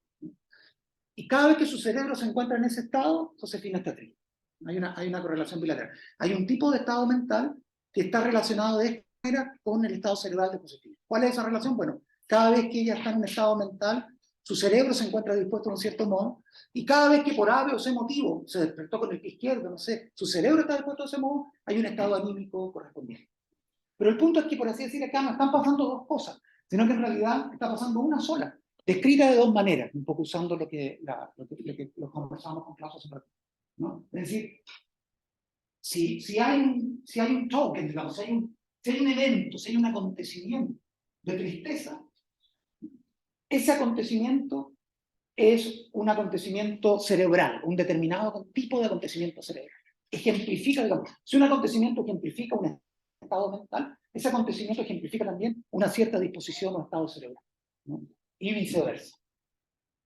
Y cada vez que su cerebro se encuentra en ese estado, Josefina está triste. Hay una correlación bilateral. Hay un tipo de estado mental que está relacionado de esta manera con el estado cerebral de Josefina. ¿Cuál es esa relación? Bueno, cada vez que ella está en un estado mental, su cerebro se encuentra dispuesto de un cierto modo, y cada vez que por A, B o C motivo se despertó con el pie izquierdo, no sé, su cerebro está dispuesto de ese modo, hay un estado anímico correspondiente. Pero el punto es que, por así decir, acá nos están pasando 2 cosas. sino que en realidad está pasando una sola, descrita de dos maneras, un poco usando lo que conversamos con Klaus hace un rato, ¿no? Es decir, si hay un token, digamos, si hay un evento, si hay un acontecimiento de tristeza, ese acontecimiento es un acontecimiento cerebral, un determinado tipo de acontecimiento cerebral. Ejemplifica, digamos, si un acontecimiento ejemplifica un estado mental, ese acontecimiento ejemplifica también una cierta disposición o estado cerebral, ¿no? Y viceversa.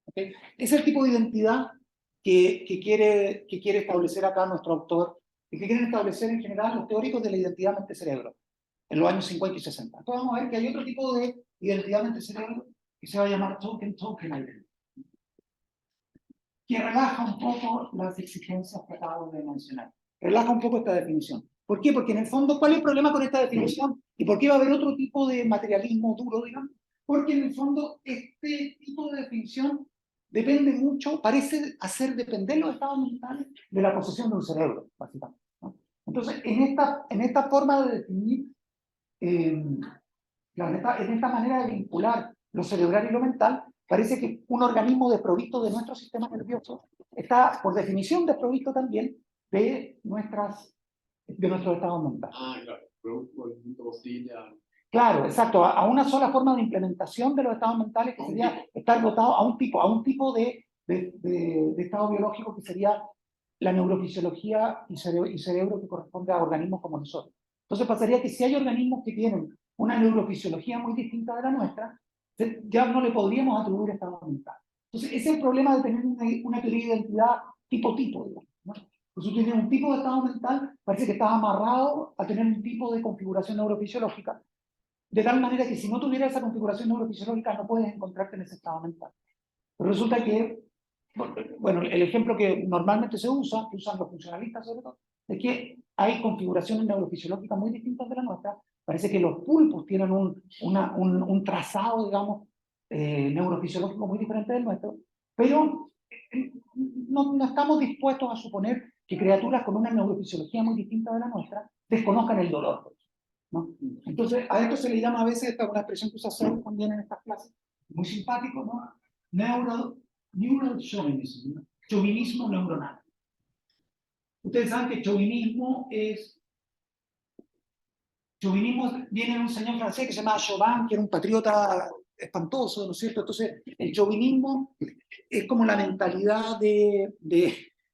¿Okay? Es el tipo de identidad que quiere establecer acá nuestro autor y que quieren establecer en general los teóricos de la identidad mente-cerebro en los años 50 y 60. Entonces vamos a ver que hay otro tipo de identidad mente-cerebro que se va a llamar token identity, que relaja un poco las exigencias que acabo de mencionar. Relaja un poco esta definición. ¿Por qué? Porque en el fondo, ¿cuál es el problema con esta definición? ¿Y por qué va a haber otro tipo de materialismo duro, digamos? Porque en el fondo, este tipo de definición depende mucho, parece hacer depender los estados mentales de la posesión de un cerebro, básicamente, ¿no? Entonces, en esta forma de definir, en esta manera de vincular lo cerebral y lo mental, parece que un organismo desprovisto de nuestro sistema nervioso está, por definición, desprovisto también de nuestros estados mentales. Ah, claro, producto del punto costilla. Claro, exacto, a una sola forma de implementación de los estados mentales que sería estar dotado a un tipo de estado biológico que sería la neurofisiología y cerebro que corresponde a organismos como nosotros. Entonces pasaría que si hay organismos que tienen una neurofisiología muy distinta de la nuestra, ya no le podríamos atribuir estado mental. Entonces ese es el problema de tener una teoría de identidad tipo-tipo, digamos, ¿no? Pues tú tienes un tipo de estado mental, parece que estás amarrado a tener un tipo de configuración neurofisiológica, de tal manera que si no tuviera esa configuración neurofisiológica no puedes encontrarte en ese estado mental. Pero resulta que, bueno, el ejemplo que normalmente se usa, que usan los funcionalistas sobre todo, es que hay configuraciones neurofisiológicas muy distintas de la nuestra. Parece que los pulpos tienen un trazado, digamos, neurofisiológico muy diferente del nuestro, pero no estamos dispuestos a suponer que criaturas con una neurofisiología muy distinta de la nuestra desconozcan el dolor, ¿no? Entonces, a esto se le llama a veces, esta es una expresión que usa Searle también en estas clases, muy simpático, ¿no? Neural chauvinism, ¿no? Chauvinismo neuronal. Ustedes saben que chauvinismo viene de un señor francés que se llama Chauvin, que era un patriota espantoso, ¿no es cierto? Entonces, el chauvinismo es como la mentalidad de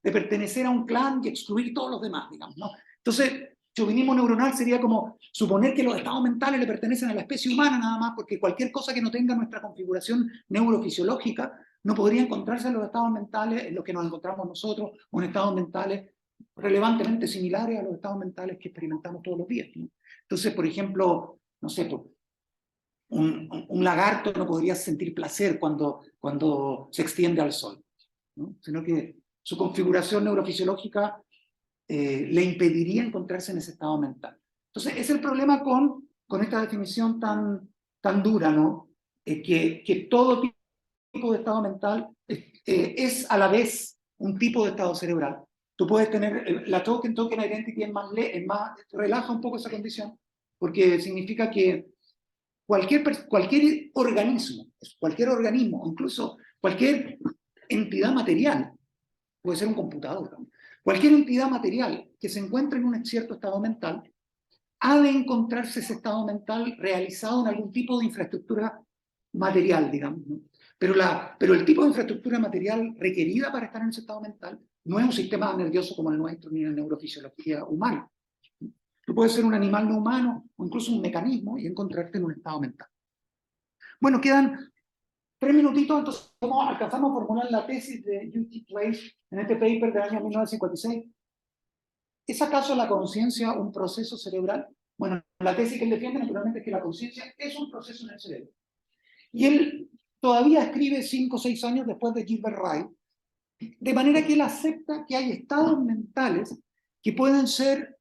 pertenecer a un clan y excluir todos los demás, digamos, ¿no? Entonces, chauvinismo neuronal sería como suponer que los estados mentales le pertenecen a la especie humana nada más, porque cualquier cosa que no tenga nuestra configuración neurofisiológica no podría encontrarse en los estados mentales en los que nos encontramos nosotros, o en estados mentales relevantemente similares a los estados mentales que experimentamos todos los días, ¿no? Entonces, por ejemplo, no sé, un lagarto no podría sentir placer cuando se extiende al sol, ¿no? Sino que su configuración neurofisiológica le impediría encontrarse en ese estado mental. Entonces, ese es el problema con esta definición tan dura, ¿no? Que todo tipo de estado mental es a la vez un tipo de estado cerebral. Tú puedes tener, la token identity es más, relaja un poco esa condición, porque significa que cualquier organismo, incluso cualquier entidad material, puede ser un computador, ¿no? Cualquier entidad material que se encuentre en un cierto estado mental, ha de encontrarse ese estado mental realizado en algún tipo de infraestructura material, digamos, ¿no? Pero el tipo de infraestructura material requerida para estar en ese estado mental no es un sistema nervioso como el nuestro, ni la neurofisiología humana. Tú puedes ser un animal no humano o incluso un mecanismo y encontrarte en un estado mental. Bueno, quedan 3 minutitos, entonces alcanzamos a formular la tesis de U.T. Place en este paper del año 1956. ¿Es acaso la conciencia un proceso cerebral? Bueno, la tesis que él defiende naturalmente es que la conciencia es un proceso en el cerebro. Y él todavía escribe 5 o 6 años después de Gilbert Ryle, de manera que él acepta que hay estados mentales que pueden ser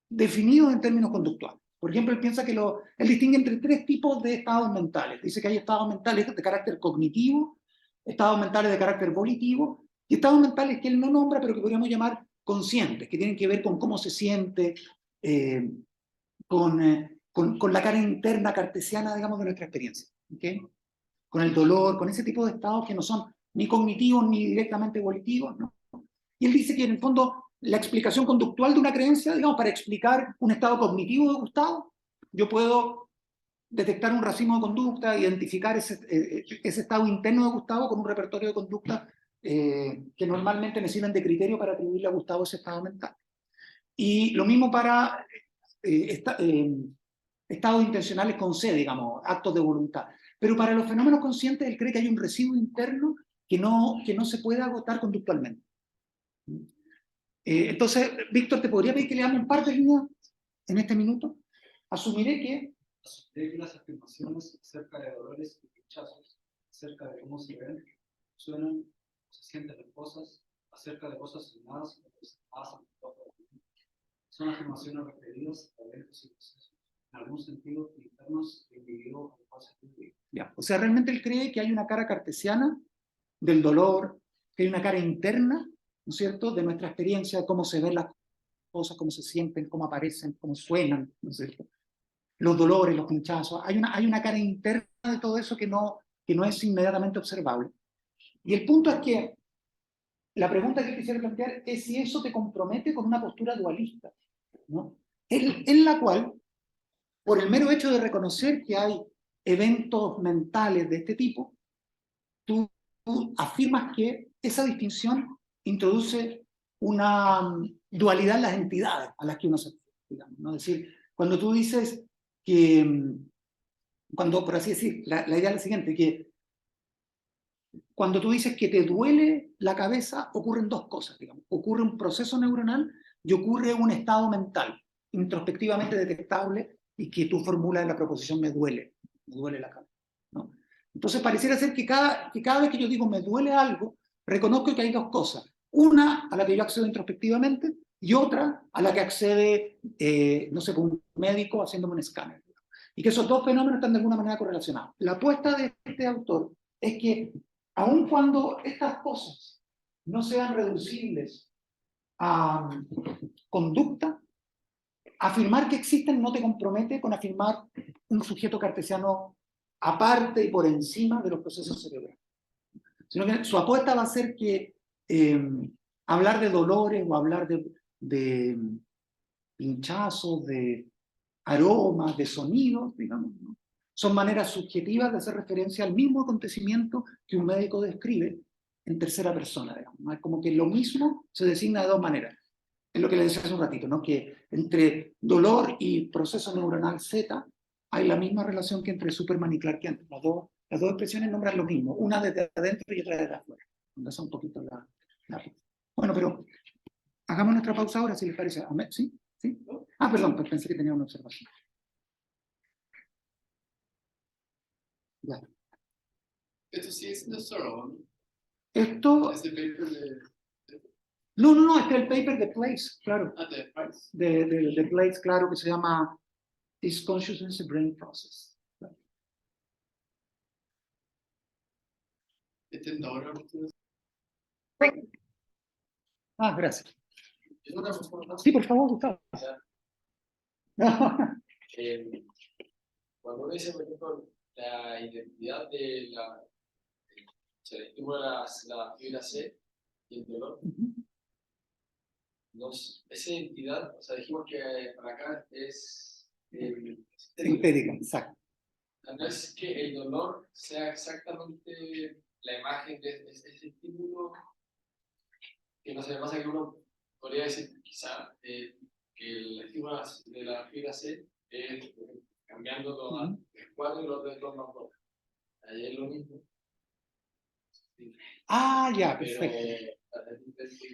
definidos en términos conductuales. Por ejemplo, él piensa que él distingue entre 3 tipos de estados mentales. Dice que hay estados mentales de carácter cognitivo, estados mentales de carácter volitivo, y estados mentales que él no nombra, pero que podríamos llamar conscientes, que tienen que ver con cómo se siente, con con la cara interna cartesiana, digamos, de nuestra experiencia. ¿Okay? Con el dolor, con ese tipo de estados que no son ni cognitivos ni directamente volitivos, ¿no? Y él dice que en el fondo la explicación conductual de una creencia, digamos, para explicar un estado cognitivo de Gustavo, yo puedo detectar un racimo de conducta, identificar ese estado interno de Gustavo con un repertorio de conducta que normalmente me sirven de criterio para atribuirle a Gustavo ese estado mental. Y lo mismo para estados intencionales con C, digamos, actos de voluntad. Pero para los fenómenos conscientes, él cree que hay un residuo interno que no se puede agotar conductualmente. Entonces, Víctor, ¿te podría pedir que leamos un par de líneas en este minuto? Asumiré que las afirmaciones acerca de dolores y rechazos, acerca de cómo se ven, suenan, se sienten las cosas, acerca de cosas sonadas o que se pasan, son afirmaciones referidas a eventos y procesos, en algún sentido internos del individuo al cual se atribuye. Ya, o sea, realmente él cree que hay una cara cartesiana del dolor, que hay una cara interna, ¿no es cierto?, de nuestra experiencia, de cómo se ven las cosas, cómo se sienten, cómo aparecen, cómo suenan, ¿no es cierto? Los dolores, los pinchazos, hay una cara interna de todo eso que no es inmediatamente observable. Y el punto es que la pregunta que quisiera plantear es si eso te compromete con una postura dualista, ¿no? En la cual, por el mero hecho de reconocer que hay eventos mentales de este tipo, tú afirmas que esa distinción introduce una dualidad en las entidades a las que uno se refiere, digamos, ¿no? Es decir, cuando tú dices que, cuando, por así decir, la idea es la siguiente, que cuando tú dices que te duele la cabeza, ocurren dos cosas, digamos. Ocurre un proceso neuronal y ocurre un estado mental, introspectivamente detectable, y que tú formulas la proposición me duele la cabeza, ¿no? Entonces pareciera ser que cada vez que yo digo me duele algo, reconozco que hay dos cosas. Una a la que yo accedo introspectivamente y otra a la que accede, no sé, un médico haciéndome un escáner. Y que esos dos fenómenos están de alguna manera correlacionados. La apuesta de este autor es que aun cuando estas cosas no sean reducibles a conducta, afirmar que existen no te compromete con afirmar un sujeto cartesiano aparte y por encima de los procesos cerebrales. Sino que su apuesta va a ser que hablar de dolores o hablar de pinchazos, de aromas, de sonidos, digamos, ¿no? Son maneras subjetivas de hacer referencia al mismo acontecimiento que un médico describe en tercera persona, digamos, ¿no? Es como que lo mismo se designa de dos maneras. Es lo que le decía hace un ratito, ¿no? Que entre dolor y proceso neuronal Z hay la misma relación que entre Superman y Clark Kent. Las dos expresiones nombran lo mismo, una desde adentro y otra desde afuera. Entonces un poquito la... Bueno, pero hagamos nuestra pausa ahora, si les parece. ¿Sí? ¿Sí? Ah, perdón, pues pensé que tenía una observación. Ya. Esto sí es de Sorrow, ¿no? Esto... Es el paper de... No, este es el paper de Place, claro. Ah, de Price. De Place, claro, que se llama Is Consciousness a Brain Process? Claro. Este es ahora. Ah, gracias. Yo una pregunta. Sí, por favor, Gustavo. Cuando uno dice, por ejemplo, la identidad de se le estimula la fibra C y el dolor, esa identidad, o sea, dijimos que para acá es Sintética, exacto. no es que el dolor sea exactamente la imagen de ese estímulo, que no sé, pasa que uno podría decir quizá que el estímulo de la fibra C es cambiando al 4 y los otros 2 más 2. Ahí es lo mismo. Ah, ya, Pero perfecto.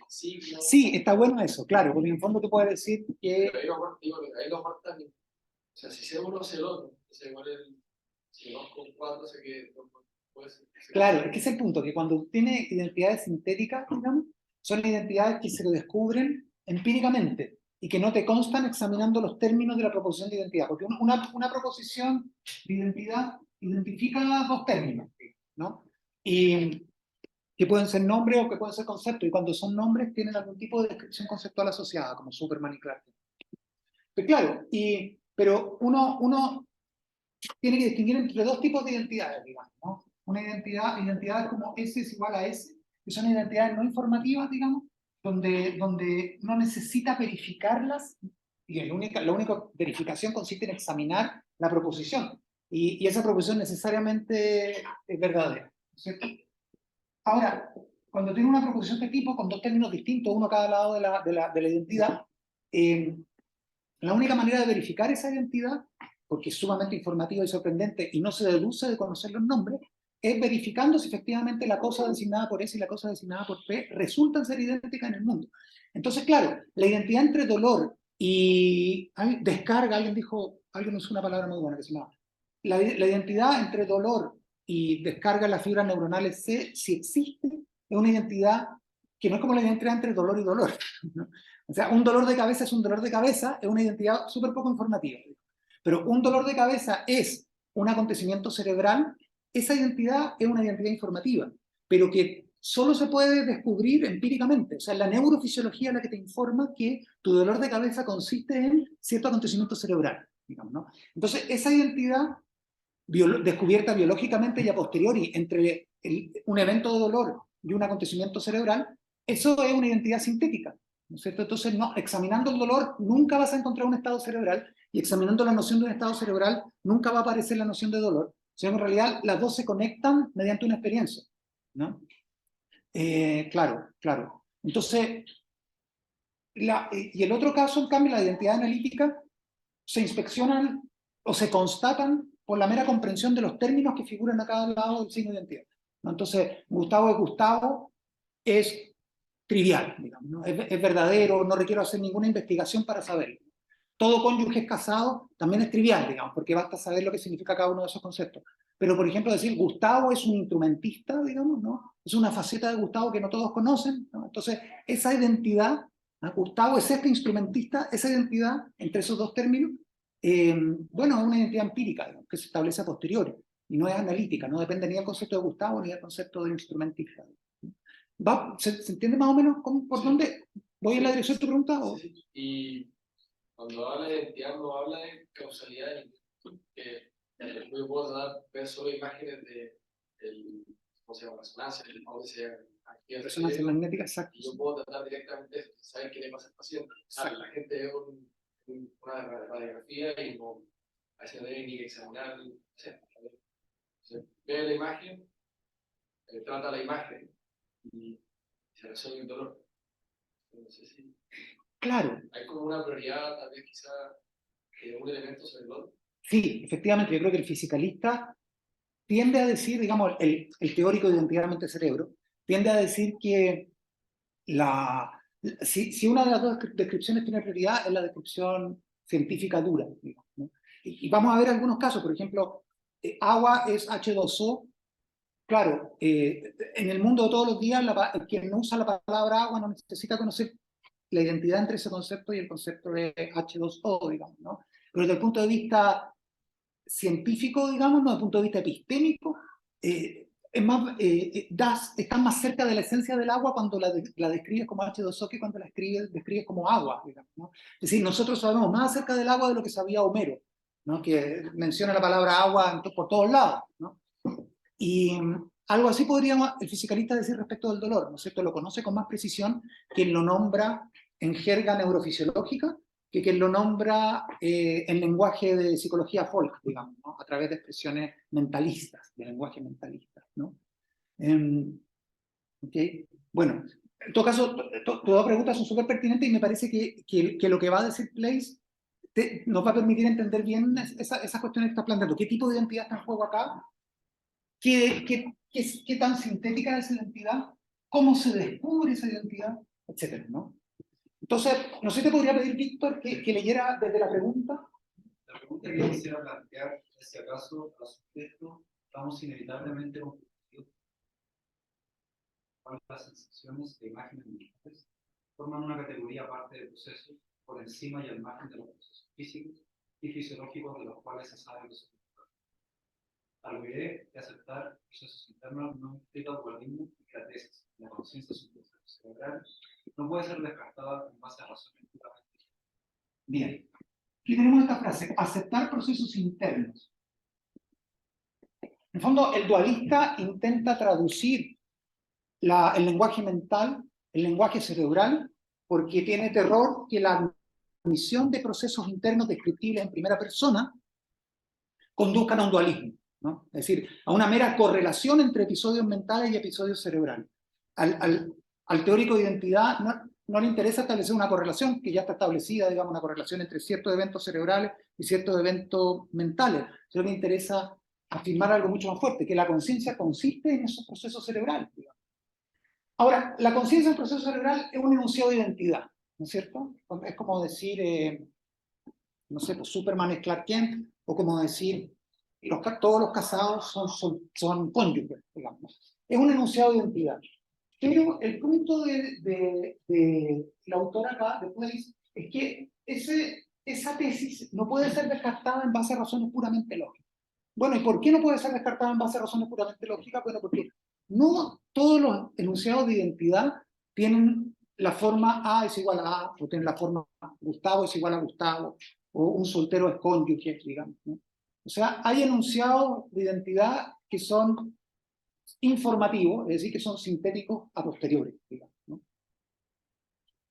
signo, Sí, está bueno eso, claro, porque en el fondo te puede decir que... pero ahí lo marca también. O sea, si C1 es el otro, entonces igual si 2 con 4 se que puede ser. Claro, es que es el punto, que cuando tiene identidades sintéticas, digamos, son identidades que se lo descubren empíricamente y que no te constan examinando los términos de la proposición de identidad, porque una proposición de identidad identifica dos términos, ¿no? Y que pueden ser nombres o que pueden ser conceptos, y cuando son nombres tienen algún tipo de descripción conceptual asociada, como Superman y Clark. Pero claro, y pero uno tiene que distinguir entre dos tipos de identidades, digamos, ¿no? Una identidades como S es igual a S, que son identidades no informativas, digamos, donde uno necesita verificarlas, y la única verificación consiste en examinar la proposición, y esa proposición necesariamente es verdadera, ¿cierto? Ahora, cuando tiene una proposición de tipo con dos términos distintos, uno a cada lado de la identidad, la única manera de verificar esa identidad, porque es sumamente informativa y sorprendente y no se deduce de conocer los nombres, es verificando si efectivamente la cosa designada por S y la cosa designada por P resultan ser idénticas en el mundo. Entonces, claro, la identidad entre dolor y descarga, alguien usó una palabra muy buena que se llama, la identidad entre dolor y descarga las fibras neuronales C, si existe, es una identidad que no es como la identidad entre dolor y dolor, ¿no? O sea, un dolor de cabeza es un dolor de cabeza, es una identidad súper poco informativa. Pero un dolor de cabeza es un acontecimiento cerebral, esa identidad es una identidad informativa, pero que solo se puede descubrir empíricamente. O sea, la neurofisiología es la que te informa que tu dolor de cabeza consiste en cierto acontecimiento cerebral, digamos, ¿no? Entonces, esa identidad descubierta biológicamente y a posteriori entre un evento de dolor y un acontecimiento cerebral, eso es una identidad sintética, ¿no es cierto? Entonces, no, examinando el dolor nunca vas a encontrar un estado cerebral, y examinando la noción de un estado cerebral nunca va a aparecer la noción de dolor. O sea, en realidad las dos se conectan mediante una experiencia, ¿no? Claro. Entonces, y el otro caso, en cambio, la identidad analítica, se inspeccionan o se constatan por la mera comprensión de los términos que figuran a cada lado del signo de identidad, ¿no? Entonces, Gustavo es Gustavo, es trivial, digamos, ¿no? Es verdadero, no requiero hacer ninguna investigación para saberlo. Todo cónyuge es casado también es trivial, digamos, porque basta saber lo que significa cada uno de esos conceptos. Pero, por ejemplo, decir Gustavo es un instrumentista, digamos, ¿no? Es una faceta de Gustavo que no todos conocen, ¿no? Entonces, esa identidad, ¿no? Gustavo es este instrumentista, esa identidad, entre esos dos términos, bueno, es una identidad empírica, digamos, que se establece a posteriori, y no es analítica, no depende ni del concepto de Gustavo ni del concepto de instrumentista. ¿Se entiende más o menos por Sí. dónde voy en la dirección de tu pregunta? ¿O? Sí, y cuando habla de identidad no habla de causalidad, que yo puedo ver solo imágenes de ¿cómo se llama? Resonancia, o sea, aquí en el Resonancia cerebro, magnética, exacto. y yo puedo tratar directamente de saber qué le pasa al paciente. O sea, la gente ve una radiografía y no, a veces no debe ni examinar, o sea, ve la imagen, trata la imagen y se resuelve el dolor. No sé si Claro, hay como una prioridad, tal vez quizá, un elemento sobre el otro. sí, efectivamente, yo creo que el fisicalista tiende a decir, digamos, el teórico de identidad mente-cerebro, tiende a decir que si una de las dos descripciones tiene prioridad, es la descripción científica dura, digamos, ¿no? Y vamos a ver algunos casos, por ejemplo, agua es H2O. Claro, en el mundo de todos los días, quien no usa la palabra agua no necesita conocer la identidad entre ese concepto y el concepto de H2O, digamos, ¿no? Pero desde el punto de vista científico, digamos, ¿no? Desde el punto de vista epistémico, estás más cerca de la esencia del agua cuando la describes como H2O que cuando la describes como agua, digamos, ¿no? Es decir, nosotros sabemos más acerca del agua de lo que sabía Homero, ¿no? Que menciona la palabra agua por todos lados, ¿no? Y algo así podría el fisicalista decir respecto del dolor, ¿no es cierto? Lo conoce con más precisión quien lo nombra en jerga neurofisiológica que quien lo nombra en lenguaje de psicología folk, digamos, ¿no? A través de expresiones mentalistas, de lenguaje mentalista, ¿no? Okay. Bueno, en todo caso, todas preguntas son súper pertinentes y me parece que lo que va a decir Place nos va a permitir entender bien esas cuestiones que está planteando. ¿Qué tipo de identidad está en juego acá? ¿Qué tan sintética es la identidad? ¿Cómo se descubre esa identidad? Etcétera, ¿no? Entonces, no sé si te podría pedir, Víctor, que leyera desde la pregunta. La pregunta que yo quisiera plantear es si acaso a su texto estamos inevitablemente confundidos con las sensaciones de imágenes mentales forman una categoría aparte de procesos por encima y al margen de los procesos físicos y fisiológicos de los cuales se sabe que son importantes. Al de aceptar procesos internos no implica dualismo y que la tesis, la conciencia subjetivo cerebral, no puede ser descartada en base a razones puramente. Bien. aquí tenemos esta frase, aceptar procesos internos. En el fondo, el dualista intenta traducir el lenguaje mental, el lenguaje cerebral, porque tiene terror que la admisión de procesos internos descriptibles en primera persona conduzcan a un dualismo, ¿no? Es decir, a una mera correlación entre episodios mentales y episodios cerebrales. Al teórico de identidad no le interesa establecer una correlación que ya está establecida, digamos, una correlación entre ciertos eventos cerebrales y ciertos eventos mentales. Solo le interesa afirmar algo mucho más fuerte, que la conciencia consiste en esos procesos cerebrales, digamos. Ahora, la conciencia en proceso cerebral es un enunciado de identidad, ¿no es cierto? Es como decir, no sé, pues Superman es Clark Kent, o como decir, todos los casados son cónyuges, digamos. Es un enunciado de identidad. Pero el punto de la autora acá, de Place, es que esa tesis no puede ser descartada en base a razones puramente lógicas. Bueno, ¿y por qué no puede ser descartada en base a razones puramente lógicas? Bueno, porque no todos los enunciados de identidad tienen la forma A es igual a A, o tienen la forma Gustavo es igual a Gustavo, o un soltero es cónyuge, digamos, ¿no? O sea, hay enunciados de identidad que son informativos, es decir, que son sintéticos a posteriori, digamos, ¿no? O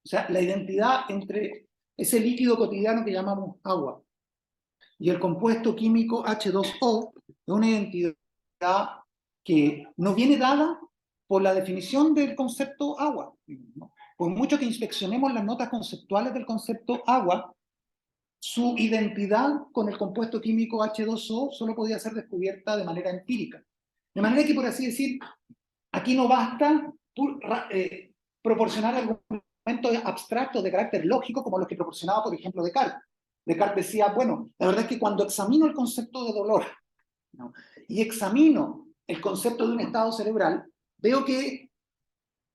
sea, la identidad entre ese líquido cotidiano que llamamos agua y el compuesto químico H2O es una identidad que no viene dada por la definición del concepto agua, ¿no? Por mucho que inspeccionemos las notas conceptuales del concepto agua, su identidad con el compuesto químico H2O solo podía ser descubierta de manera empírica. De manera que, por así decir, aquí no basta proporcionar argumentos abstractos de carácter lógico como los que proporcionaba, por ejemplo, Descartes. Descartes decía, bueno, la verdad es que cuando examino el concepto de dolor, ¿no?, y examino el concepto de un estado cerebral, veo que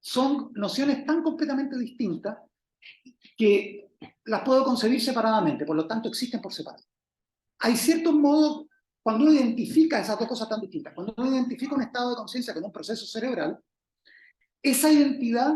son nociones tan completamente distintas que las puedo concebir separadamente, por lo tanto existen por separado. Hay ciertos modos, cuando uno identifica esas dos cosas tan distintas, cuando uno identifica un estado de conciencia con un proceso cerebral, esa identidad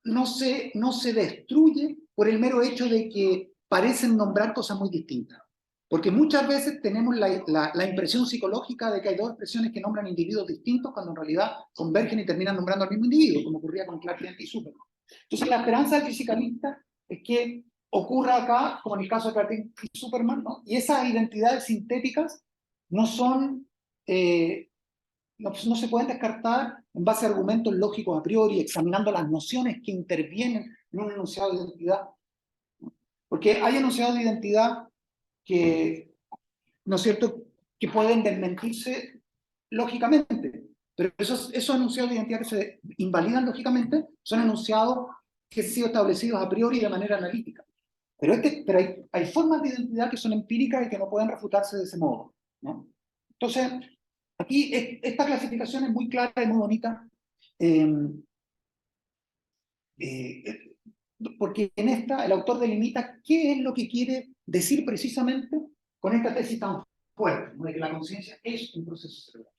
no se destruye por el mero hecho de que parecen nombrar cosas muy distintas. Porque muchas veces tenemos la impresión psicológica de que hay dos expresiones que nombran individuos distintos cuando en realidad convergen y terminan nombrando al mismo individuo, como ocurría con Clark Kent y Superman. Entonces la esperanza del fisicalista es que ocurra acá, como en el caso de Clark Kent y Superman, ¿no? Y esas identidades sintéticas no son... no se pueden descartar en base a argumentos lógicos a priori, examinando las nociones que intervienen en un enunciado de identidad. Porque hay enunciados de identidad que, ¿no es cierto?, que pueden desmentirse lógicamente, pero esos enunciados de identidad que se invalidan lógicamente son enunciados que han sido establecidos a priori de manera analítica. Pero hay formas de identidad que son empíricas y que no pueden refutarse de ese modo, ¿no? Entonces, aquí esta clasificación es muy clara y muy bonita, porque en esta el autor delimita qué es lo que quiere decir precisamente con esta tesis tan fuerte, ¿no?, de que la conciencia es un proceso cerebral.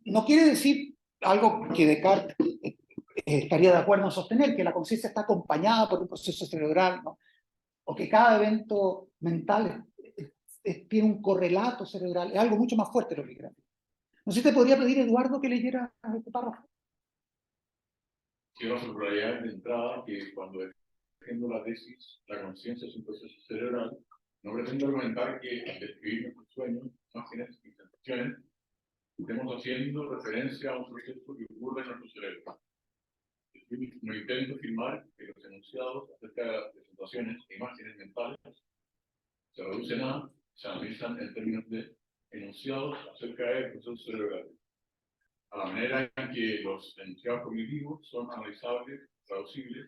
No quiere decir algo que Descartes estaría de acuerdo en sostener, que la conciencia está acompañada por un proceso cerebral, ¿no?, o que cada evento mental tiene un correlato cerebral. Es algo mucho más fuerte lo que quiere decir. No sé si te podría pedir, Eduardo, que leyera este párrafo. Quiero subrayar de entrada que cuando defiendo la tesis, la conciencia es un proceso cerebral, no pretendo argumentar que al describir nuestros sueños, imágenes y sensaciones, estemos haciendo referencia a un proceso que ocurre en nuestro cerebro. No intento afirmar que los enunciados acerca de sensaciones e imágenes mentales se reducen a, se analizan en términos de enunciados acerca de procesos cerebrales, a la manera en que los enunciados cognitivos son analizables, traducibles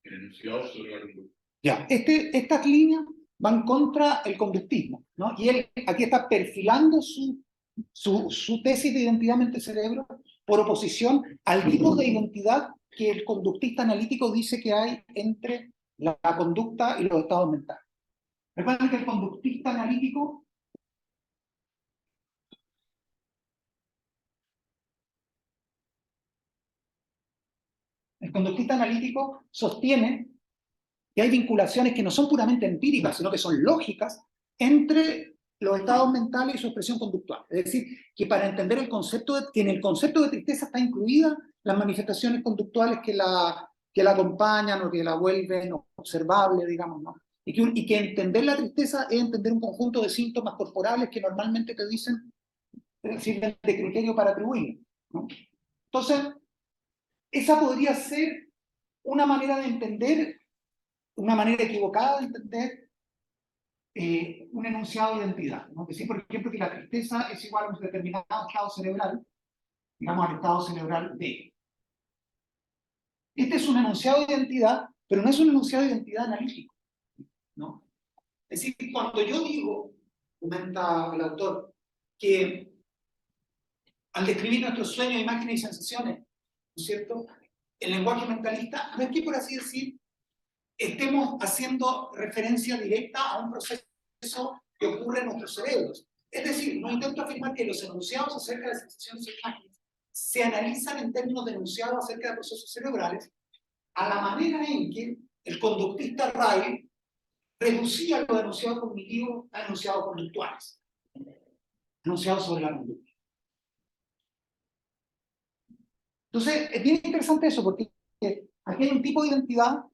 en enunciados sobre la conducta. Ya, estas líneas van contra el conductismo, ¿no? Y él aquí está perfilando su tesis de identidad mente-cerebro por oposición al tipo de identidad que el conductista analítico dice que hay entre la conducta y los estados mentales. Recuerden que el conductista analítico sostiene que hay vinculaciones que no son puramente empíricas, sino que son lógicas entre los estados mentales y su expresión conductual. Es decir, que para entender el concepto que en el concepto de tristeza está incluida las manifestaciones conductuales que la acompañan o que la vuelven observable, digamos, ¿no? Y que entender la tristeza es entender un conjunto de síntomas corporales que normalmente te dicen, sirven de criterio para atribuir, ¿no? Entonces, esa podría ser una manera de entender, una manera equivocada de entender un enunciado de identidad, ¿no? Decir, por ejemplo, que la tristeza es igual a un determinado estado cerebral, digamos al estado cerebral D. Este es un enunciado de identidad, pero no es un enunciado de identidad analítico, ¿no? Es decir, cuando yo digo, comenta el autor, que al describir nuestros sueños, imágenes y sensaciones, ¿no es cierto?, el lenguaje mentalista, no es que, por así decir, estemos haciendo referencia directa a un proceso que ocurre en nuestros cerebros. Es decir, no intento afirmar que los enunciados acerca de sensaciones e imágenes se analizan en términos de enunciados acerca de procesos cerebrales, a la manera en que el conductista Ryle reducía los enunciados cognitivos a enunciados conductuales, enunciados sobre la conducta. Entonces, es bien interesante eso, porque aquí hay un tipo de identidad,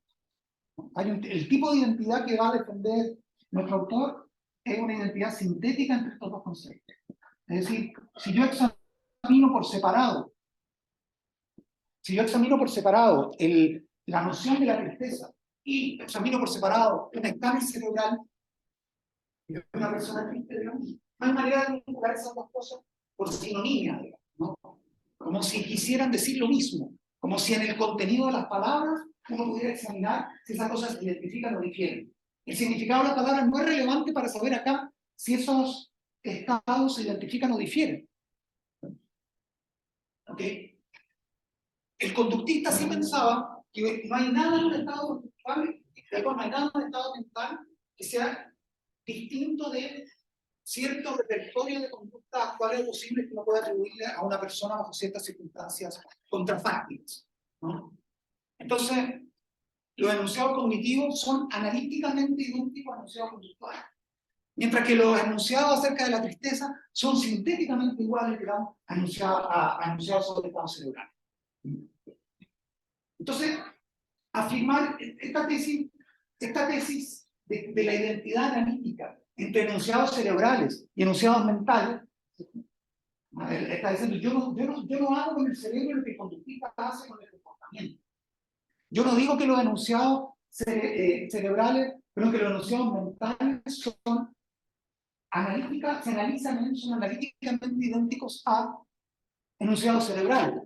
el tipo de identidad que va a defender nuestro autor es una identidad sintética entre estos dos conceptos. Es decir, si yo examino por separado la noción de la tristeza y examino por separado un escáner cerebral de una persona triste, digamos, no hay manera de vincular esas dos cosas por sinonimia, digamos, ¿no? Como si quisieran decir lo mismo, como si en el contenido de las palabras uno pudiera examinar si esas cosas se identifican o difieren. El significado de las palabras no es relevante para saber acá si esos estados se identifican o difieren. ¿Ok? El conductista sí pensaba que no hay nada en un estado conductual, no hay nada en un estado mental que sea distinto de cierto repertorio de conductas actuales posibles que uno puede atribuirle a una persona bajo ciertas circunstancias contrafácticas, ¿no? Entonces, los enunciados cognitivos son analíticamente idénticos a enunciados conductuales, mientras que los enunciados acerca de la tristeza son sintéticamente iguales, digamos, a enunciados sobre el estado cerebral. Entonces, afirmar esta tesis de la identidad analítica entre enunciados cerebrales y enunciados mentales, está diciendo, yo no hago con el cerebro lo que el conductista hace con el comportamiento. Yo no digo que los enunciados cerebrales, pero que los enunciados mentales son analíticamente idénticos a enunciados cerebrales.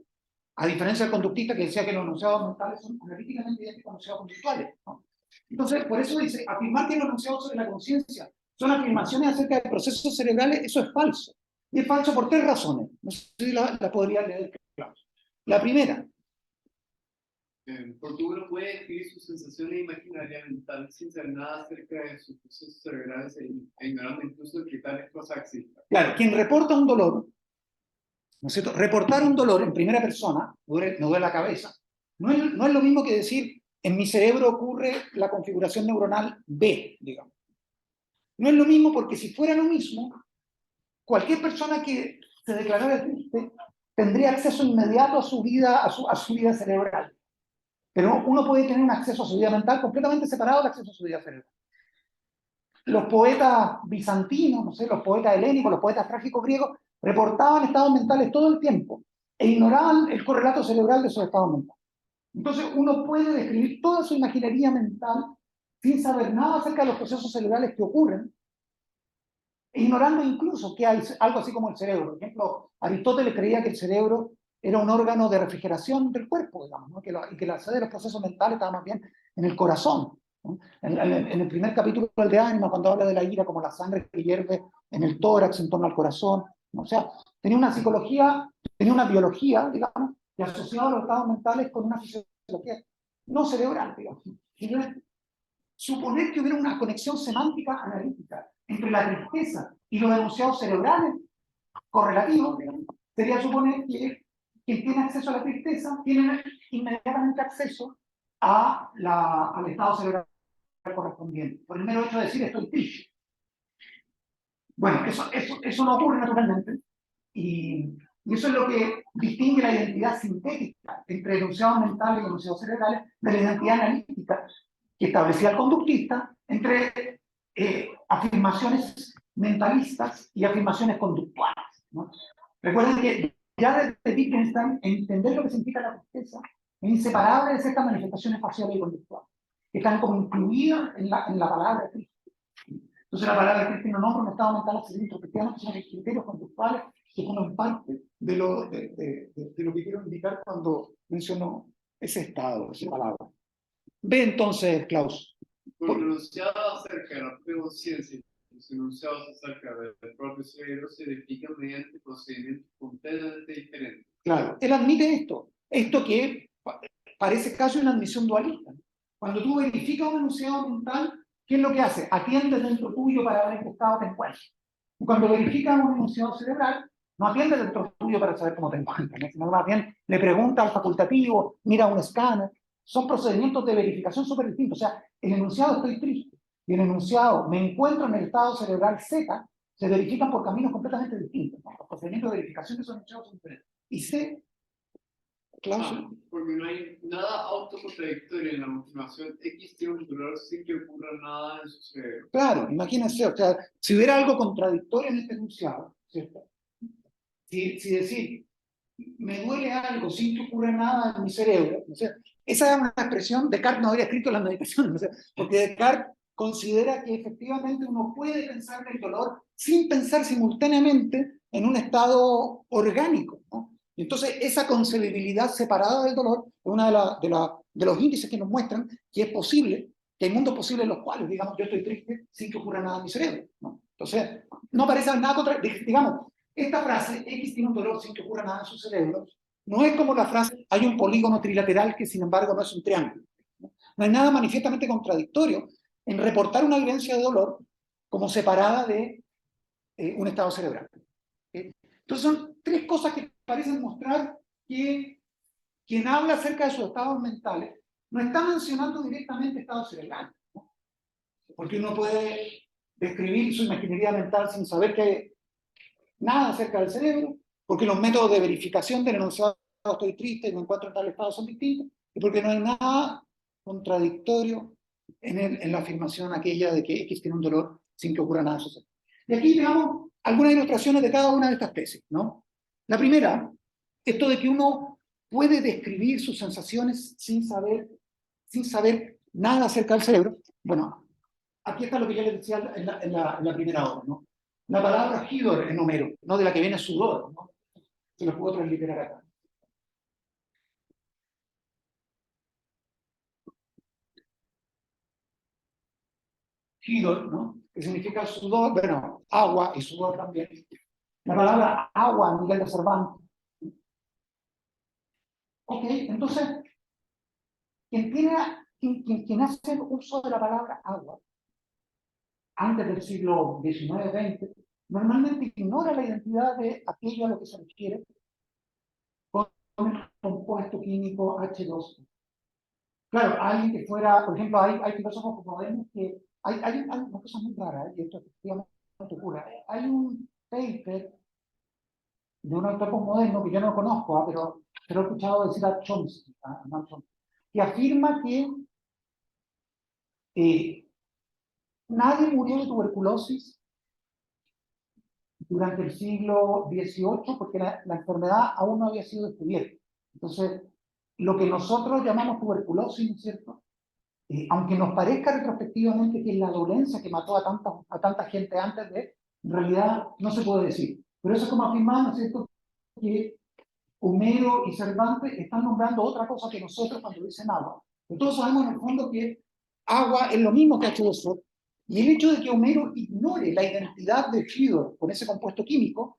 A diferencia del conductista que decía que los enunciados mentales son analíticamente idénticos a enunciados conductuales, ¿no? Entonces, por eso dice, afirmar que los enunciados sobre la conciencia son afirmaciones acerca de procesos cerebrales, eso es falso. Y es falso por tres razones. No sé si la podría leer, claro. La primera. Porque uno puede escribir sus sensaciones imaginarias mentales sin saber nada acerca de sus procesos cerebrales e ignorando incluso que tales cosas existan. Claro, quien reporta un dolor, ¿no es cierto? Reportar un dolor en primera persona, me duele la cabeza, no es lo mismo que decir, en mi cerebro ocurre la configuración neuronal B, digamos. No es lo mismo porque si fuera lo mismo, cualquier persona que se declarara triste tendría acceso inmediato a su vida, a su vida cerebral. Pero uno puede tener un acceso a su vida mental completamente separado del acceso a su vida cerebral. Los poetas bizantinos, no sé, los poetas helénicos, los poetas trágicos griegos, reportaban estados mentales todo el tiempo e ignoraban el correlato cerebral de esos estados mentales. Entonces uno puede describir toda su imaginería mental sin saber nada acerca de los procesos cerebrales que ocurren, ignorando incluso que hay algo así como el cerebro. Por ejemplo, Aristóteles creía que el cerebro era un órgano de refrigeración del cuerpo, digamos, ¿no? Y que la sede de los procesos mentales estaba más bien en el corazón, ¿no? En el primer capítulo del de Ánima, cuando habla de la ira como la sangre que hierve en el tórax en torno al corazón, ¿no? O sea, tenía una psicología, tenía una biología, digamos, que asociaba los estados mentales con una fisiología no cerebral, digamos. Suponer que hubiera una conexión semántica analítica entre la tristeza y los enunciados cerebrales correlativos, digamos, sería suponer que quien tiene acceso a la tristeza tiene inmediatamente acceso al estado cerebral correspondiente, por el mero hecho de decir estoy triste. Bueno, eso no ocurre naturalmente, y eso es lo que distingue la identidad sintética entre enunciados mentales y enunciados cerebrales de la identidad analítica que establecía el conductista entre afirmaciones mentalistas y afirmaciones conductuales, ¿no? Recuerden que ya desde Wittgenstein entender lo que significa la tristeza es inseparable de ciertas manifestaciones faciales y conductuales, que están como incluidas en la palabra triste. Entonces la palabra triste no nombra un estado mental accesible introspectivamente, sino que criterios conductuales que forman parte de lo que quiero indicar cuando menciono ese estado, esa palabra. Ve entonces, Klaus. Los enunciados acerca de la pseudociencia y los enunciados acerca del propio cerebro se verifican mediante procedimientos completamente diferentes. Claro, él admite esto que parece casi una admisión dualista. Cuando tú verificas un enunciado mental, ¿qué es lo que hace? Atiende dentro tuyo para ver en qué estado te encuentras. Y cuando verificas un enunciado cerebral, no atiende dentro tuyo para saber cómo te encuentras, ¿no? Sino más bien le pregunta al facultativo, mira un escáner. Son procedimientos de verificación súper distintos. O sea, el enunciado estoy triste y el enunciado me encuentro en el estado cerebral Z se verifican por caminos completamente distintos, ¿no? Los procedimientos de verificación de esos enunciados son diferentes. Y C, Klaus. Porque no hay nada autocontradictorio en la motivación X tiene un dolor sin que ocurra nada en su cerebro. Claro, imagínense, o sea, si hubiera algo contradictorio en este enunciado, ¿cierto? Si decir, me duele algo sin que ocurra nada en mi cerebro, o sea, esa es una expresión, Descartes no habría escrito las meditaciones, o sea, porque Descartes considera que efectivamente uno puede pensar en el dolor sin pensar simultáneamente en un estado orgánico, ¿no? Y entonces esa concebibilidad separada del dolor es uno de los índices que nos muestran que es posible, que hay mundos posibles en los cuales, digamos, yo estoy triste sin que ocurra nada en mi cerebro, ¿no? Entonces, no parece nada contra, digamos, esta frase, X tiene un dolor sin que ocurra nada en su cerebro, no es como la frase, hay un polígono trilateral que sin embargo no es un triángulo. No hay nada manifiestamente contradictorio en reportar una vivencia de dolor como separada de un estado cerebral. Entonces son tres cosas que parecen mostrar que quien habla acerca de sus estados mentales no está mencionando directamente estados cerebrales, ¿no? Porque uno puede describir su imaginería mental sin saber que nada acerca del cerebro, porque los métodos de verificación del enunciado estoy triste y me encuentro en tal estado son distintos, y porque no hay nada contradictorio en la afirmación aquella de que X tiene un dolor sin que ocurra nada en su cerebro. Y aquí veamos algunas ilustraciones de cada una de estas tesis, ¿no? La primera, esto de que uno puede describir sus sensaciones sin saber nada acerca del cerebro. Bueno, aquí está lo que yo les decía en la primera obra, ¿no? La palabra hidor en Homero, ¿no? De la que viene sudor, ¿no? Se lo puedo transliterar acá. Hidor, ¿no? Que significa sudor, bueno, agua y sudor también. La palabra agua a Miguel de Cervantes. Ok, entonces, quien hace uso de la palabra agua antes del siglo XIX-XX, normalmente ignora la identidad de aquello a lo que se refiere con el compuesto químico H2O. Claro, alguien que fuera, por ejemplo, hay filósofos modernos que hay una cosa muy rara, y esto efectivamente ocurre. Hay un paper de un autor moderno que yo no conozco, pero he escuchado decir a Chomsky, que afirma que nadie murió de tuberculosis durante el siglo XVIII porque la enfermedad aún no había sido descubierta. Entonces, lo que nosotros llamamos tuberculosis, ¿no es cierto? Aunque nos parezca retrospectivamente que es la dolencia que mató a tanta gente antes de, en realidad no se puede decir. Pero eso es como afirmar, ¿no es cierto?, que Homero y Cervantes están nombrando otra cosa que nosotros cuando dicen agua. Pero todos sabemos en el fondo que agua es lo mismo que H2O, y el hecho de que Homero ignore la identidad de Hidor con ese compuesto químico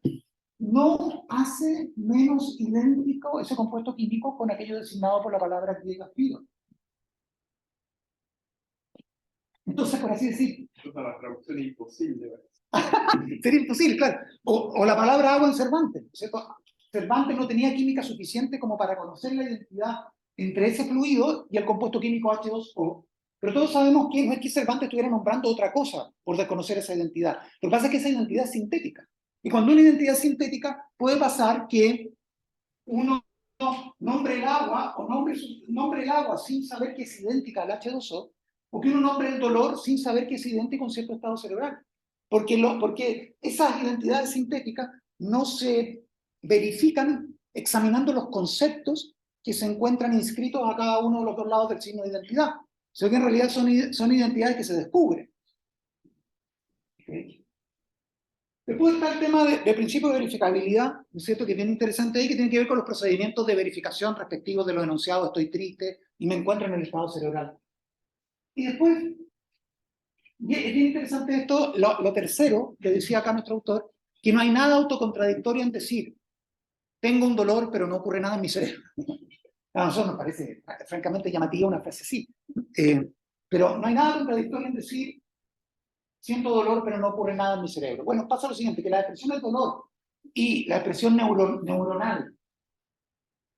no hace menos idéntico ese compuesto químico con aquello designado por la palabra griega Hidor. Entonces, por así decir, La traducción es imposible. sería imposible, claro. O la palabra agua en Cervantes, ¿cierto? Cervantes no tenía química suficiente como para conocer la identidad entre ese fluido y el compuesto químico H2O, Pero todos sabemos que no es que Cervantes estuviera nombrando otra cosa por desconocer esa identidad. Lo que pasa es que esa identidad es sintética. Y cuando una identidad es sintética, puede pasar que uno nombre el agua o nombre el agua sin saber que es idéntica al H2O, o que uno nombre el dolor sin saber que es idéntico a un cierto estado cerebral. Porque esas identidades sintéticas no se verifican examinando los conceptos que se encuentran inscritos a cada uno de los dos lados del signo de identidad, sino que en realidad son identidades que se descubren. ¿Okay? Después está el tema de principio de verificabilidad, ¿no es cierto?, que es bien interesante ahí, que tiene que ver con los procedimientos de verificación respectivos de los enunciados, estoy triste y me encuentro en el estado cerebral. Y después, es bien interesante esto, lo tercero que decía acá nuestro autor, que no hay nada autocontradictorio en decir, tengo un dolor pero no ocurre nada en mi cerebro. A nosotros nos parece francamente llamativa una frase así, pero no hay nada contradictorio en decir, siento dolor, pero no ocurre nada en mi cerebro. Bueno, pasa lo siguiente, que la expresión del dolor y la expresión neuronal,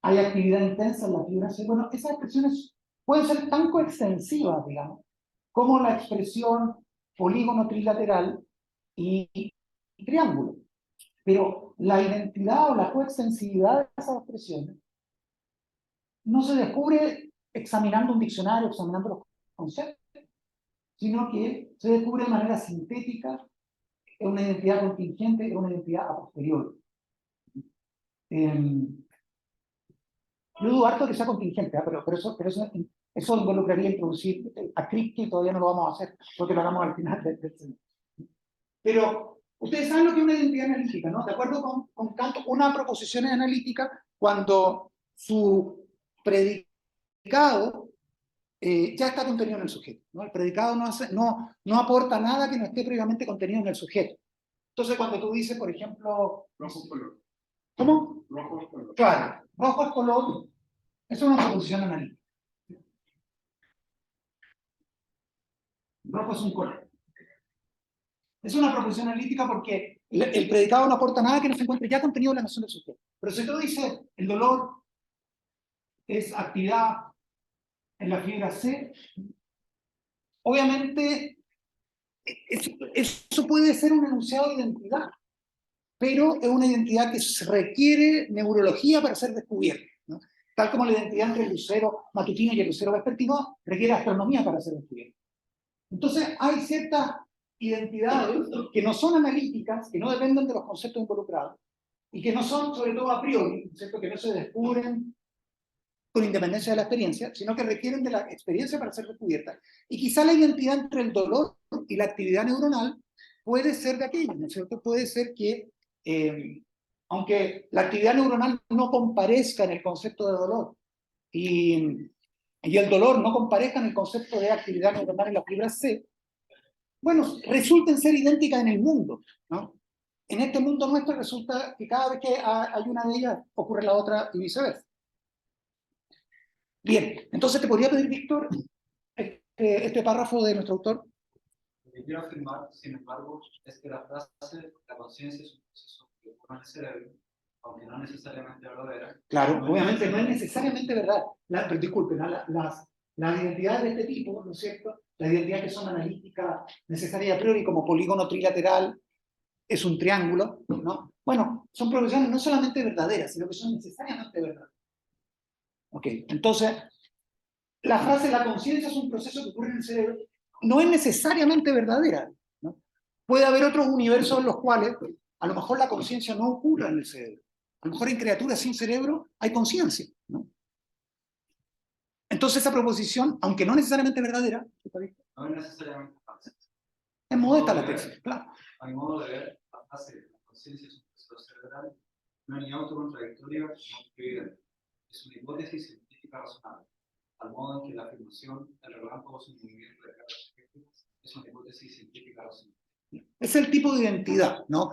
hay actividad intensa en la fibra C. Bueno, esas expresiones pueden ser tan coextensivas, digamos, como la expresión polígono trilateral y triángulo. Pero la identidad o la coextensividad de esas expresiones no se descubre examinando un diccionario, examinando los conceptos, sino que se descubre de manera sintética, es una identidad contingente, es una identidad a posteriori. Yo dudo harto que sea contingente, pero eso involucraría introducir a Kripke y todavía no lo vamos a hacer, porque lo hagamos al final del semestre. Pero ustedes saben lo que es una identidad analítica, ¿no? De acuerdo con Kant, una proposición es analítica cuando su predicado ya está contenido en el sujeto, ¿no? El predicado no aporta nada que no esté previamente contenido en el sujeto. Entonces, cuando tú dices, por ejemplo... Rojo es color. ¿Cómo? Rojo es color. Claro, rojo es color, es una proposición analítica. Rojo es un color. Es una proposición analítica porque el predicado no aporta nada que no se encuentre ya contenido en la noción del sujeto. Pero si tú dices, el dolor es actividad en la fibra C, obviamente eso puede ser un enunciado de identidad, pero es una identidad que requiere neurología para ser descubierta, ¿no? Tal como la identidad entre el lucero matutino y el lucero vespertino requiere astronomía para ser descubierta. Entonces hay ciertas identidades que no son analíticas, que no dependen de los conceptos involucrados, y que no son, sobre todo a priori, ¿cierto?, que no se descubren con independencia de la experiencia, sino que requieren de la experiencia para ser descubiertas. Y quizá la identidad entre el dolor y la actividad neuronal puede ser de aquello, ¿no es cierto? Puede ser que, aunque la actividad neuronal no comparezca en el concepto de dolor, y el dolor no comparezca en el concepto de actividad neuronal en la fibra C, bueno, resulten ser idénticas en el mundo, ¿no? En este mundo nuestro resulta que cada vez que hay una de ellas ocurre la otra y viceversa. Bien, entonces te podría pedir, Víctor, este párrafo de nuestro autor. Lo que quiero afirmar, sin embargo, es que la frase la conciencia es un proceso que ocurre en el cerebro, aunque no necesariamente verdadera. Claro, obviamente no es necesariamente verdad. Pero disculpen, las identidades de este tipo, ¿no es cierto? Las identidades que son analíticas necesarias a priori, como polígono trilateral, es un triángulo, ¿no? Bueno, son proposiciones no solamente verdaderas, sino que son necesariamente verdaderas. Ok, entonces, la frase la conciencia es un proceso que ocurre en el cerebro, no es necesariamente verdadera, ¿no? Puede haber otros universos en los cuales a lo mejor la conciencia no ocurre en el cerebro. A lo mejor en criaturas sin cerebro hay conciencia, ¿no? Entonces esa proposición, aunque no necesariamente verdadera, No es necesariamente falsa. es modesta la tesis, claro. A mi modo de ver, la frase de la conciencia es un proceso cerebral no es ni autocontradictoria ni evidente. Es una hipótesis científica razonable, al modo en que la afirmación del relámpago es un movimiento de cargas eléctricas es una hipótesis científica razonable. Es el tipo de identidad, ¿no?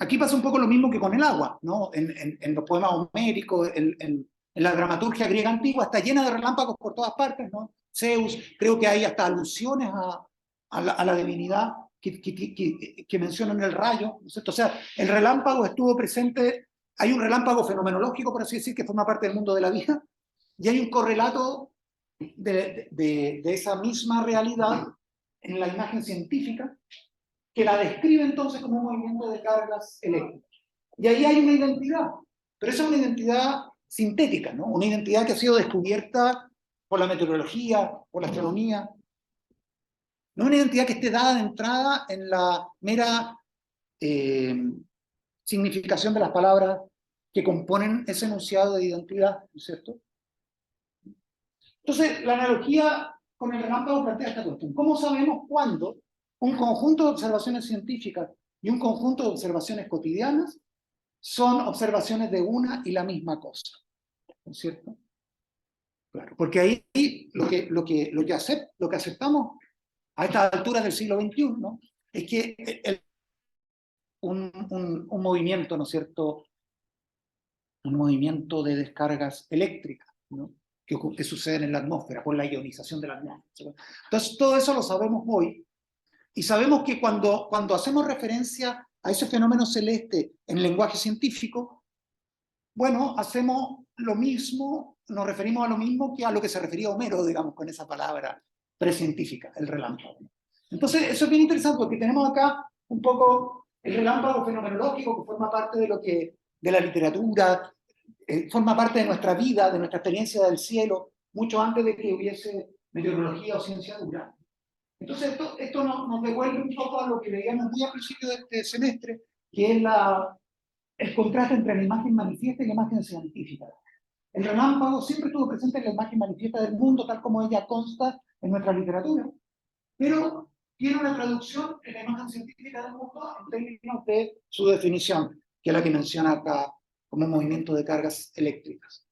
Aquí pasa un poco lo mismo que con el agua, ¿no? En los poemas homéricos, en la dramaturgia griega antigua, está llena de relámpagos por todas partes, ¿no? Zeus, creo que hay hasta alusiones a la divinidad que mencionan el rayo, ¿no es cierto? O sea, el relámpago estuvo presente, hay un relámpago fenomenológico, por así decir, que forma parte del mundo de la vida, y hay un correlato de esa misma realidad en la imagen científica, que la describe entonces como un movimiento de cargas eléctricas. Y ahí hay una identidad, pero esa es una identidad sintética, ¿no? Una identidad que ha sido descubierta por la meteorología, por la astronomía. No una identidad que esté dada de entrada en la mera significación de las palabras que componen ese enunciado de identidad, ¿no es cierto? Entonces, la analogía con el relámpago plantea esta cuestión. ¿Cómo sabemos cuándo un conjunto de observaciones científicas y un conjunto de observaciones cotidianas son observaciones de una y la misma cosa? ¿No es cierto? Claro, porque ahí lo que aceptamos a estas alturas del siglo XXI, ¿no? Es que un movimiento, ¿no es cierto? Un movimiento de descargas eléctricas, ¿no? que suceden en la atmósfera por la ionización de la atmósfera. Entonces, todo eso lo sabemos hoy, y sabemos que cuando hacemos referencia a ese fenómeno celeste en lenguaje científico, bueno, hacemos lo mismo, nos referimos a lo mismo que a lo que se refería Homero, digamos, con esa palabra precientífica, el relámpago. Entonces, eso es bien interesante, porque tenemos acá un poco el relámpago fenomenológico, que forma parte de la literatura, forma parte de nuestra vida, de nuestra experiencia del cielo, mucho antes de que hubiese meteorología o ciencia dura. Entonces, esto nos devuelve un poco a lo que veíamos muy al principio de este semestre, que es el contraste entre la imagen manifiesta y la imagen científica. El relámpago siempre estuvo presente en la imagen manifiesta del mundo, tal como ella consta en nuestra literatura, pero tiene una traducción en la imagen científica del mundo en términos de su definición, que es la que menciona acá como movimiento de cargas eléctricas.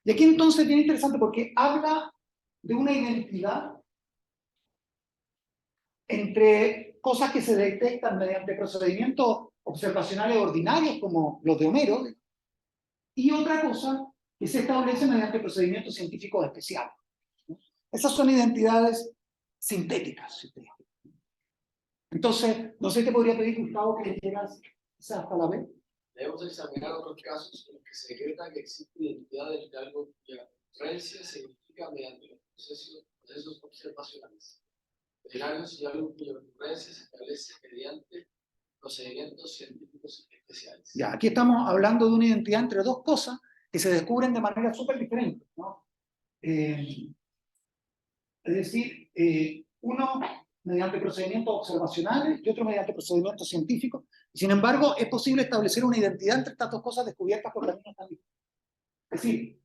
Y aquí entonces es bien interesante porque habla de una identidad entre cosas que se detectan mediante procedimientos observacionales ordinarios, como los de Homero, y otra cosa que se establece mediante procedimientos científicos especiales. Esas son identidades sintéticas, si ustedes quieren. Entonces, no sé, te podría pedir, Gustavo, que leyeras esa hasta la vez. Debemos examinar otros casos en los que se decreta que existe identidad entre algo cuya ocurrencia se identifica mediante los procesos observacionales ordinarios y algo cuya ocurrencia se establece mediante procedimientos científicos especiales. Ya, aquí estamos hablando de una identidad entre dos cosas que se descubren de manera súper diferente, ¿no? Es decir, uno mediante procedimientos observacionales y otro mediante procedimientos científicos. Sin embargo, es posible establecer una identidad entre estas dos cosas descubiertas por la misma también. Es decir,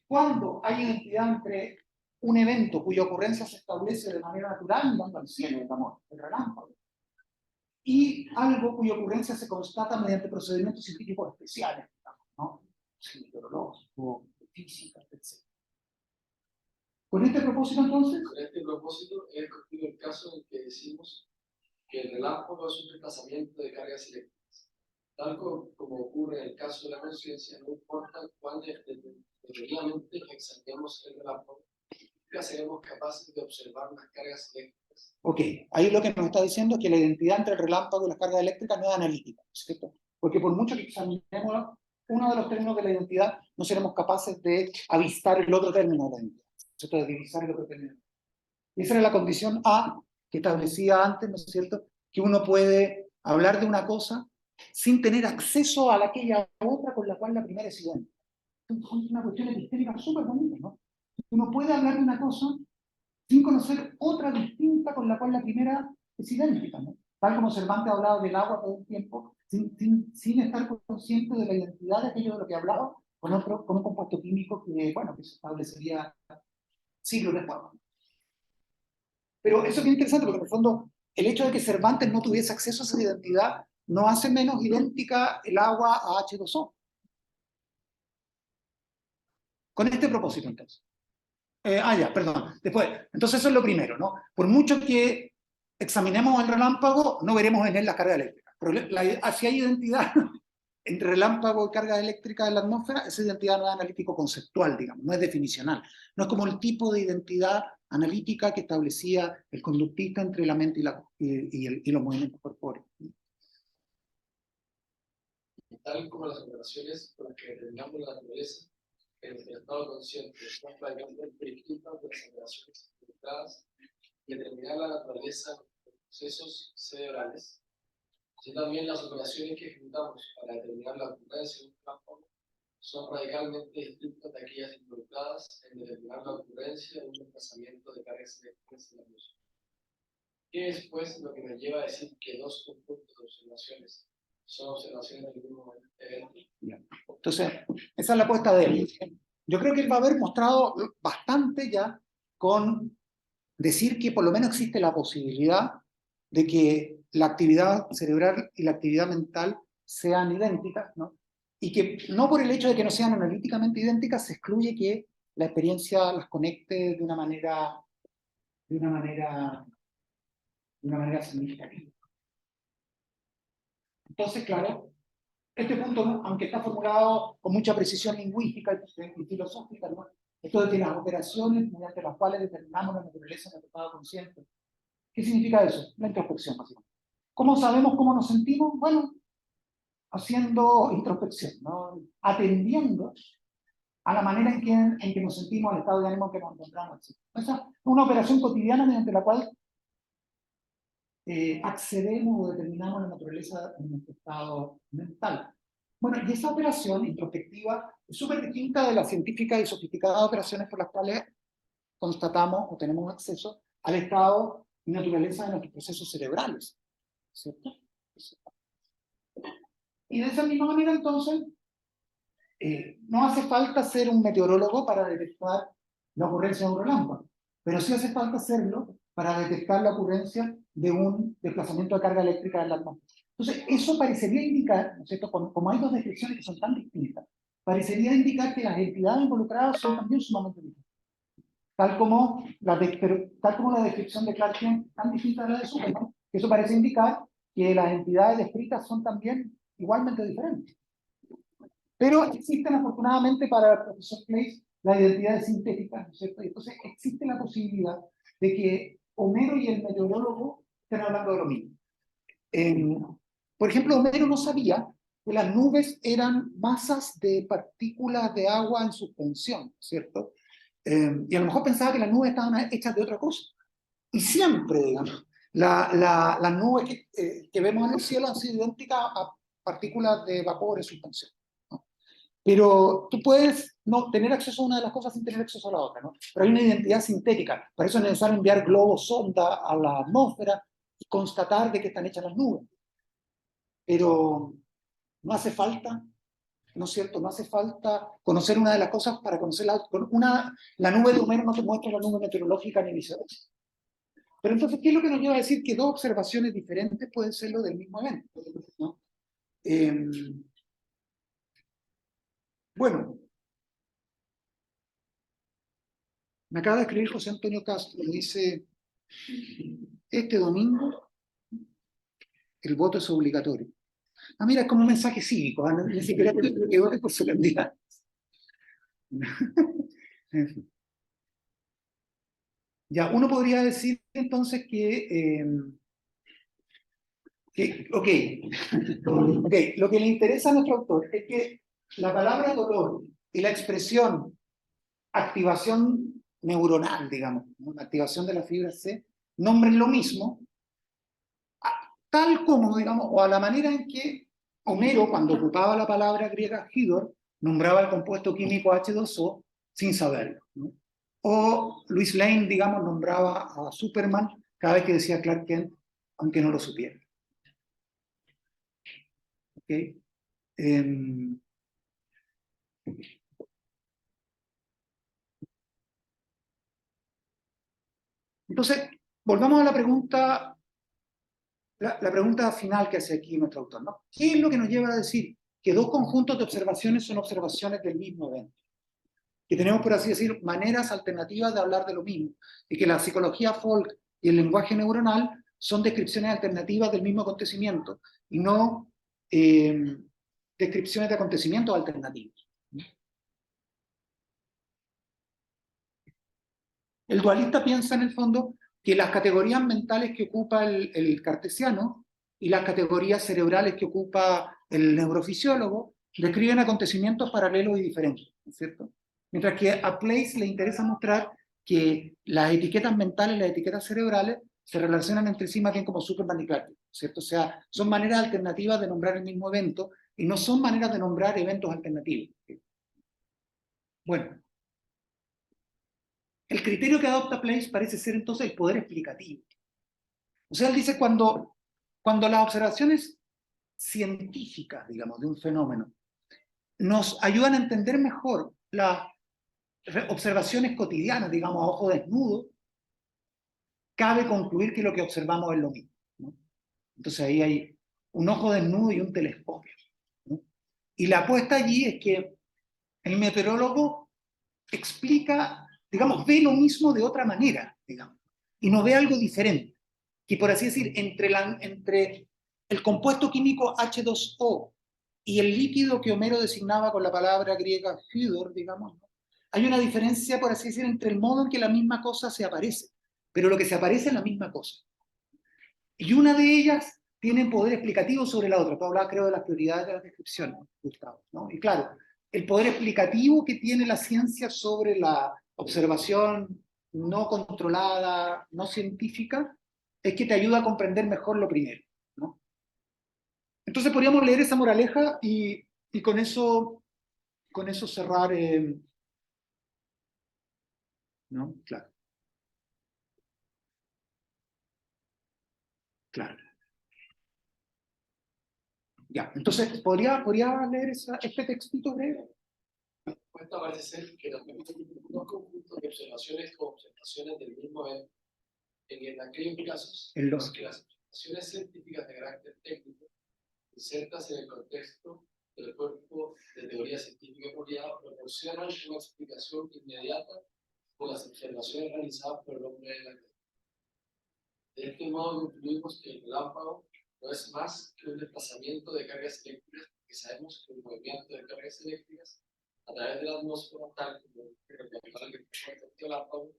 cuando hay identidad entre un evento cuya ocurrencia se establece de manera natural, mirando al cielo, digamos, el relámpago, y algo cuya ocurrencia se constata mediante procedimientos científicos especiales, digamos, ¿no? Meteorológicos, física, etc. Con este propósito, entonces. Con este propósito, he escogido el caso en que decimos que el relámpago es un desplazamiento de cargas eléctricas. Tal como ocurre en el caso de la conciencia, no importa cuán detenidamente examinemos el relámpago, nunca seremos capaces de observar las cargas eléctricas. Ok, ahí lo que nos está diciendo es que la identidad entre el relámpago y las cargas eléctricas no es analítica, ¿cierto? Porque por mucho que examinemos uno de los términos de la identidad, no seremos capaces de avistar el otro término de la identidad, ¿cierto? De divisar el otro término. Y esa era la condición A que establecía antes, ¿no es cierto? Que uno puede hablar de una cosa sin tener acceso a aquella otra con la cual la primera es idéntica. Es una cuestión epistémica súper bonita, ¿no? Uno puede hablar de una cosa sin conocer otra distinta con la cual la primera es idéntica, ¿no? Tal como Cervantes ha hablado del agua todo el tiempo, sin estar consciente de la identidad de aquello de lo que hablaba, con un compuesto químico que, bueno, que se establecería siglos después. Pero eso es bien interesante, porque en el fondo, el hecho de que Cervantes no tuviese acceso a esa identidad no hace menos idéntica el agua a H2O. Con este propósito, entonces. Ya, perdón. Después, entonces eso es lo primero, ¿no? Por mucho que examinemos el relámpago, no veremos en él la carga eléctrica. Pero si hay identidad entre relámpago y carga eléctrica en la atmósfera, esa identidad no es analítico-conceptual, digamos, no es definicional. No es como el tipo de identidad analítica que establecía el conductista entre la mente y los movimientos corpóreos. Tal como las operaciones con las que determinamos la naturaleza, en el estado consciente son radicalmente distintas de las operaciones involucradas y determinar la naturaleza de los procesos cerebrales, así también las operaciones que ejecutamos para determinar la ocurrencia de un trastorno son radicalmente distintas de aquellas involucradas en determinar la ocurrencia de un desplazamiento de cargas eléctricas en la luz. ¿Qué es, pues, lo que nos lleva a decir que dos conjuntos de observaciones son observaciones del mismo evento? Entonces, esa es la apuesta de él. Yo creo que él va a haber mostrado bastante ya con decir que por lo menos existe la posibilidad de que la actividad cerebral y la actividad mental sean idénticas, ¿no? Y que no por el hecho de que no sean analíticamente idénticas se excluye que la experiencia las conecte de una manera significativa. Entonces, claro, este punto, aunque está formulado con mucha precisión lingüística y filosófica, ¿no? Esto de que las operaciones mediante las cuales determinamos la naturaleza del estado consciente. ¿Qué significa eso? La introspección, básicamente. ¿Cómo sabemos cómo nos sentimos? Bueno, haciendo introspección, ¿no? Atendiendo a la manera en que nos sentimos, al estado de ánimo en que nos encontramos. Esa es una operación cotidiana mediante la cual accedemos o determinamos la naturaleza de nuestro estado mental. Bueno, y esa operación introspectiva es súper distinta de las científicas y sofisticadas operaciones por las cuales constatamos o tenemos acceso al estado y naturaleza de nuestros procesos cerebrales, ¿cierto? Y de esa misma manera, entonces, no hace falta ser un meteorólogo para detectar la ocurrencia de un relámpago, pero sí hace falta hacerlo para detectar la ocurrencia de un desplazamiento de carga eléctrica en la atmósfera. Entonces, eso parecería indicar, ¿no es cierto?, como hay dos descripciones que son tan distintas, parecería indicar que las entidades involucradas son también sumamente distintas. Tal como la descripción de Clark Kent tan distinta de la de Superman, que eso parece indicar que las entidades descritas son también igualmente diferentes. Pero existen afortunadamente para el profesor Claeys las identidades sintéticas, ¿no es cierto? Y entonces existe la posibilidad de que Homero y el meteorólogo estén hablando de lo mismo. Por ejemplo, Homero no sabía que las nubes eran masas de partículas de agua en suspensión, ¿cierto? Y a lo mejor pensaba que las nubes estaban hechas de otra cosa. Y siempre, digamos, las nubes que vemos en el cielo han sido idénticas a partículas de vapor en suspensión, ¿no? Pero tú puedes no tener acceso a una de las cosas sin tener acceso a la otra, ¿no? Pero hay una identidad sintética. Para eso es necesario enviar globos sonda a la atmósfera y constatar de qué están hechas las nubes. Pero no hace falta, ¿no es cierto? No hace falta conocer una de las cosas para conocer la otra. La nube de Homero no te muestra la nube meteorológica ni viceversa. Pero entonces, ¿qué es lo que nos lleva a decir que dos observaciones diferentes pueden ser lo del mismo evento, ¿no? Bueno, me acaba de escribir José Antonio Castro, me dice, este domingo el voto es obligatorio. Ah, mira, es como un mensaje cívico, ¿no? Ni siquiera que vote por su candidato. En fin. Ya, uno podría decir entonces ok, lo que le interesa a nuestro autor es que la palabra dolor y la expresión activación neuronal, digamos, una activación de la fibra C, nombren lo mismo, tal como, digamos, o a la manera en que Homero, cuando ocupaba la palabra griega hidor, nombraba el compuesto químico H2O sin saberlo, ¿no? O Louis Lane, digamos, nombraba a Superman cada vez que decía Clark Kent, aunque no lo supiera. ¿Okay? Entonces, volvamos a la pregunta, la pregunta final que hace aquí nuestro autor, ¿no? ¿Qué es lo que nos lleva a decir que dos conjuntos de observaciones son observaciones del mismo evento? Que tenemos, por así decir, maneras alternativas de hablar de lo mismo, y que la psicología folk y el lenguaje neuronal son descripciones alternativas del mismo acontecimiento, y no descripciones de acontecimientos alternativos. El dualista piensa en el fondo que las categorías mentales que ocupa el cartesiano y las categorías cerebrales que ocupa el neurofisiólogo describen acontecimientos paralelos y diferentes, ¿no es cierto? Mientras que a Place le interesa mostrar que las etiquetas mentales, las etiquetas cerebrales, se relacionan entre sí más bien como supermanipulativos, ¿cierto? O sea, son maneras alternativas de nombrar el mismo evento y no son maneras de nombrar eventos alternativos. Bueno, el criterio que adopta Place parece ser entonces el poder explicativo. O sea, él dice cuando las observaciones científicas, digamos, de un fenómeno nos ayudan a entender mejor las observaciones cotidianas, digamos, a ojo desnudo, cabe concluir que lo que observamos es lo mismo, ¿no? Entonces ahí hay un ojo desnudo y un telescopio, ¿no? Y la apuesta allí es que el meteorólogo explica, digamos, ve lo mismo de otra manera, digamos, y no ve algo diferente, que por así decir, entre el compuesto químico H2O y el líquido que Homero designaba con la palabra griega hydor, digamos, ¿no? Hay una diferencia, por así decir, entre el modo en que la misma cosa se aparece, pero lo que se aparece es la misma cosa. Y una de ellas tiene poder explicativo sobre la otra. Tú hablabas, creo, de las prioridades de las descripciones, Gustavo, ¿no? Y claro, el poder explicativo que tiene la ciencia sobre la observación no controlada, no científica, es que te ayuda a comprender mejor lo primero, ¿no? Entonces podríamos leer esa moraleja y con eso cerrar, ¿no? Claro. Claro. Ya, entonces, ¿podría leer este textito breve? Esto parece ser que los dos conjuntos de observaciones o observaciones del mismo evento, en aquellos casos En los que las observaciones científicas de carácter técnico, insertas en el contexto del cuerpo de teoría científica aplicada, proporcionan una explicación inmediata por las observaciones realizadas por el hombre de la Tierra. De este modo concluimos que el relámpago no es más que un desplazamiento de cargas eléctricas, porque sabemos que el movimiento de cargas eléctricas a través de la atmósfera, tal como el relámpago,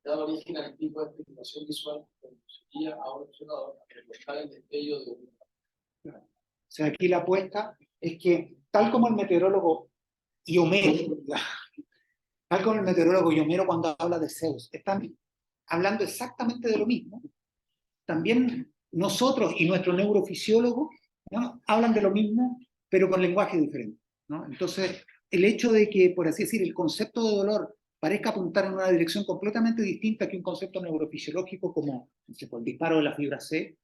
da origen al tipo de estimulación visual que conduciría a un observador a reflejar el destello de un. O sea, aquí la apuesta es que, tal como el meteorólogo y Homero, cuando habla de Zeus, están hablando exactamente de lo mismo, también nosotros y nuestro neurofisiólogo, ¿no?, hablan de lo mismo, pero con lenguaje diferente, ¿no? Entonces, el hecho de que, por así decir, el concepto de dolor parezca apuntar en una dirección completamente distinta que un concepto neurofisiológico como, no sé, el disparo de la fibra C,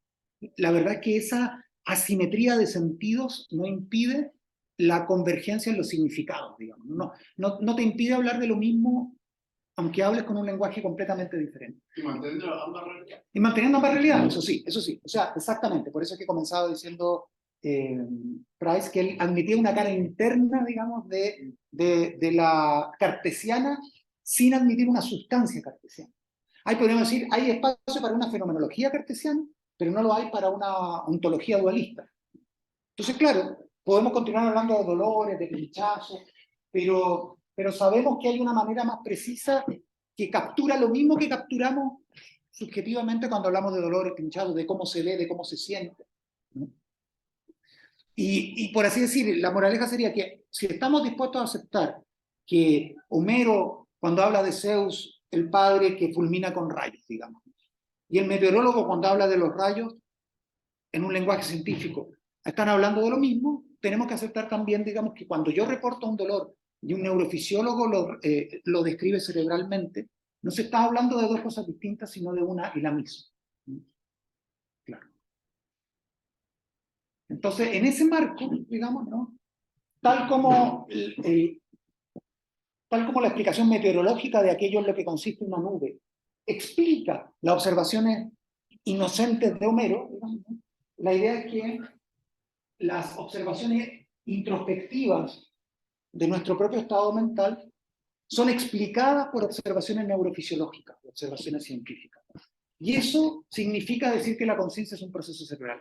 la verdad es que esa asimetría de sentidos no impide la convergencia en los significados, digamos. No te impide hablar de lo mismo, aunque hables con un lenguaje completamente diferente. Y manteniendo ambas realidades. Y manteniendo ambas realidades, eso sí, eso sí. O sea, exactamente, por eso es que comenzaba diciendo Price que él admitía una cara interna, digamos, de la cartesiana sin admitir una sustancia cartesiana. Ahí podríamos decir, hay espacio para una fenomenología cartesiana, pero no lo hay para una ontología dualista. Entonces, claro, podemos continuar hablando de dolores, de pinchazos, pero sabemos que hay una manera más precisa que captura lo mismo que capturamos subjetivamente cuando hablamos de dolores, pinchazos, de cómo se ve, de cómo se siente, ¿no? Y por así decir, la moraleja sería que si estamos dispuestos a aceptar que Homero, cuando habla de Zeus, el padre que fulmina con rayos, digamos, y el meteorólogo cuando habla de los rayos, en un lenguaje científico, están hablando de lo mismo, tenemos que aceptar también, digamos, que cuando yo reporto un dolor y un neurofisiólogo lo describe cerebralmente, no se está hablando de dos cosas distintas, sino de una y la misma. Claro. Entonces, en ese marco, digamos, ¿no?, tal como la explicación meteorológica de aquello en lo que consiste una nube explica las observaciones inocentes de Homero, digamos, ¿no?, la idea es que las observaciones introspectivas de nuestro propio estado mental son explicadas por observaciones neurofisiológicas, observaciones científicas. Y eso significa decir que la conciencia es un proceso cerebral.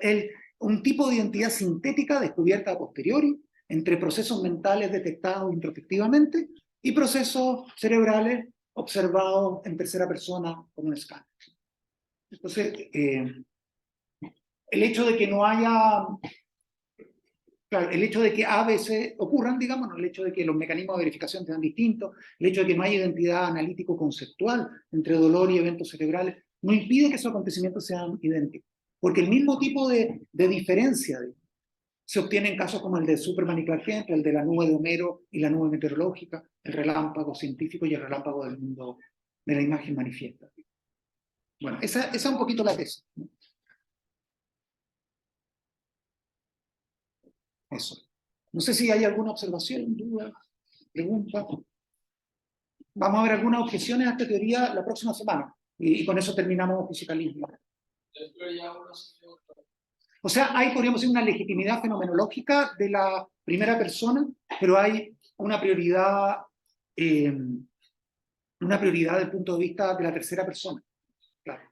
Un tipo de identidad sintética descubierta a posteriori entre procesos mentales detectados introspectivamente y procesos cerebrales observados en tercera persona con un escáner. Entonces, el hecho de que no haya Claro, el hecho de que A, B, C ocurran, digamos, ¿no? El hecho de que los mecanismos de verificación sean distintos, el hecho de que no haya identidad analítico-conceptual entre dolor y eventos cerebrales, no impide que esos acontecimientos sean idénticos. Porque el mismo tipo de diferencia se obtiene en casos como el de Superman y Clark Kent, el de la nube de Homero y la nube meteorológica, el relámpago científico y el relámpago del mundo de la imagen manifiesta. Bueno, esa es un poquito la tesis, ¿no? Eso. No sé si hay alguna observación, duda, pregunta. Vamos a ver algunas objeciones a esta teoría la próxima semana. Y con eso terminamos fisicalismo. Después ya uno se- O sea, hay, podríamos decir, una legitimidad fenomenológica de la primera persona, pero hay una prioridad desde el punto de vista de la tercera persona. Claro,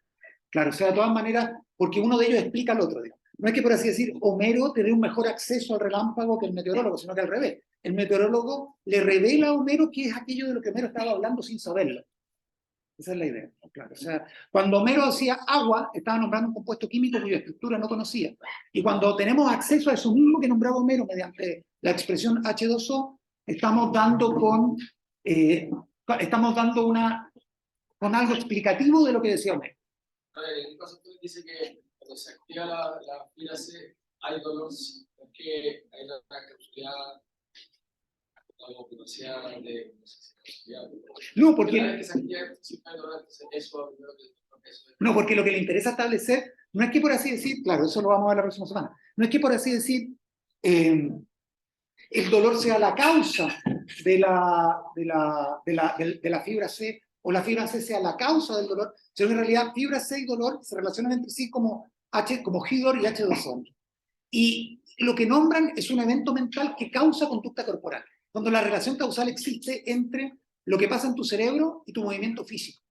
claro, o sea, de todas maneras, porque uno de ellos explica al otro. Digamos. No es que, por así decir, Homero te dé un mejor acceso al relámpago que el meteorólogo, sino que al revés. El meteorólogo le revela a Homero qué es aquello de lo que Homero estaba hablando sin saberlo. Esa es la idea, claro. O sea, cuando Homero hacía agua, estaba nombrando un compuesto químico cuya estructura no conocía. Y cuando tenemos acceso a eso mismo que nombraba Homero mediante la expresión H2O, estamos dando con algo explicativo de lo que decía Homero. El concepto dice que cuando se activa la fibra C hay dolor, es que hay una causalidad, algo que no sea de causalidad. No, Cada porque, vez que se activa, sí hay dolor, entonces eso primero que eso es. no, porque lo que le interesa establecer no es que, por así decir, claro, eso lo vamos a ver la próxima semana, no es que, por así decir, el dolor sea la causa de la fibra C, o la fibra C sea la causa del dolor, sino que en realidad fibra C y dolor se relacionan entre sí como HIDOR y H2O. Y lo que nombran es un evento mental que causa conducta corporal, cuando la relación causal existe entre lo que pasa en tu cerebro y tu movimiento físico.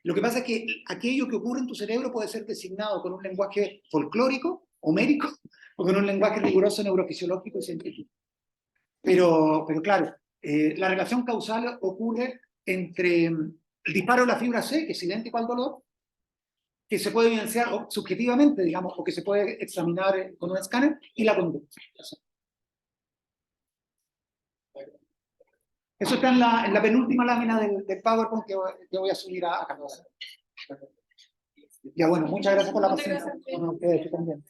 Lo que pasa es que aquello que ocurre en tu cerebro puede ser designado con un lenguaje folclórico, homérico, o con un lenguaje riguroso neurofisiológico y científico. Pero claro, la relación causal ocurre entre el disparo de la fibra C, que es idéntico al dolor, que se puede evidenciar subjetivamente, digamos, o que se puede examinar con un escáner, y la conducta. Eso está en la penúltima lámina del PowerPoint que voy a subir a Canvas. Ya bueno, muchas gracias por la paciencia. Bueno, ustedes también.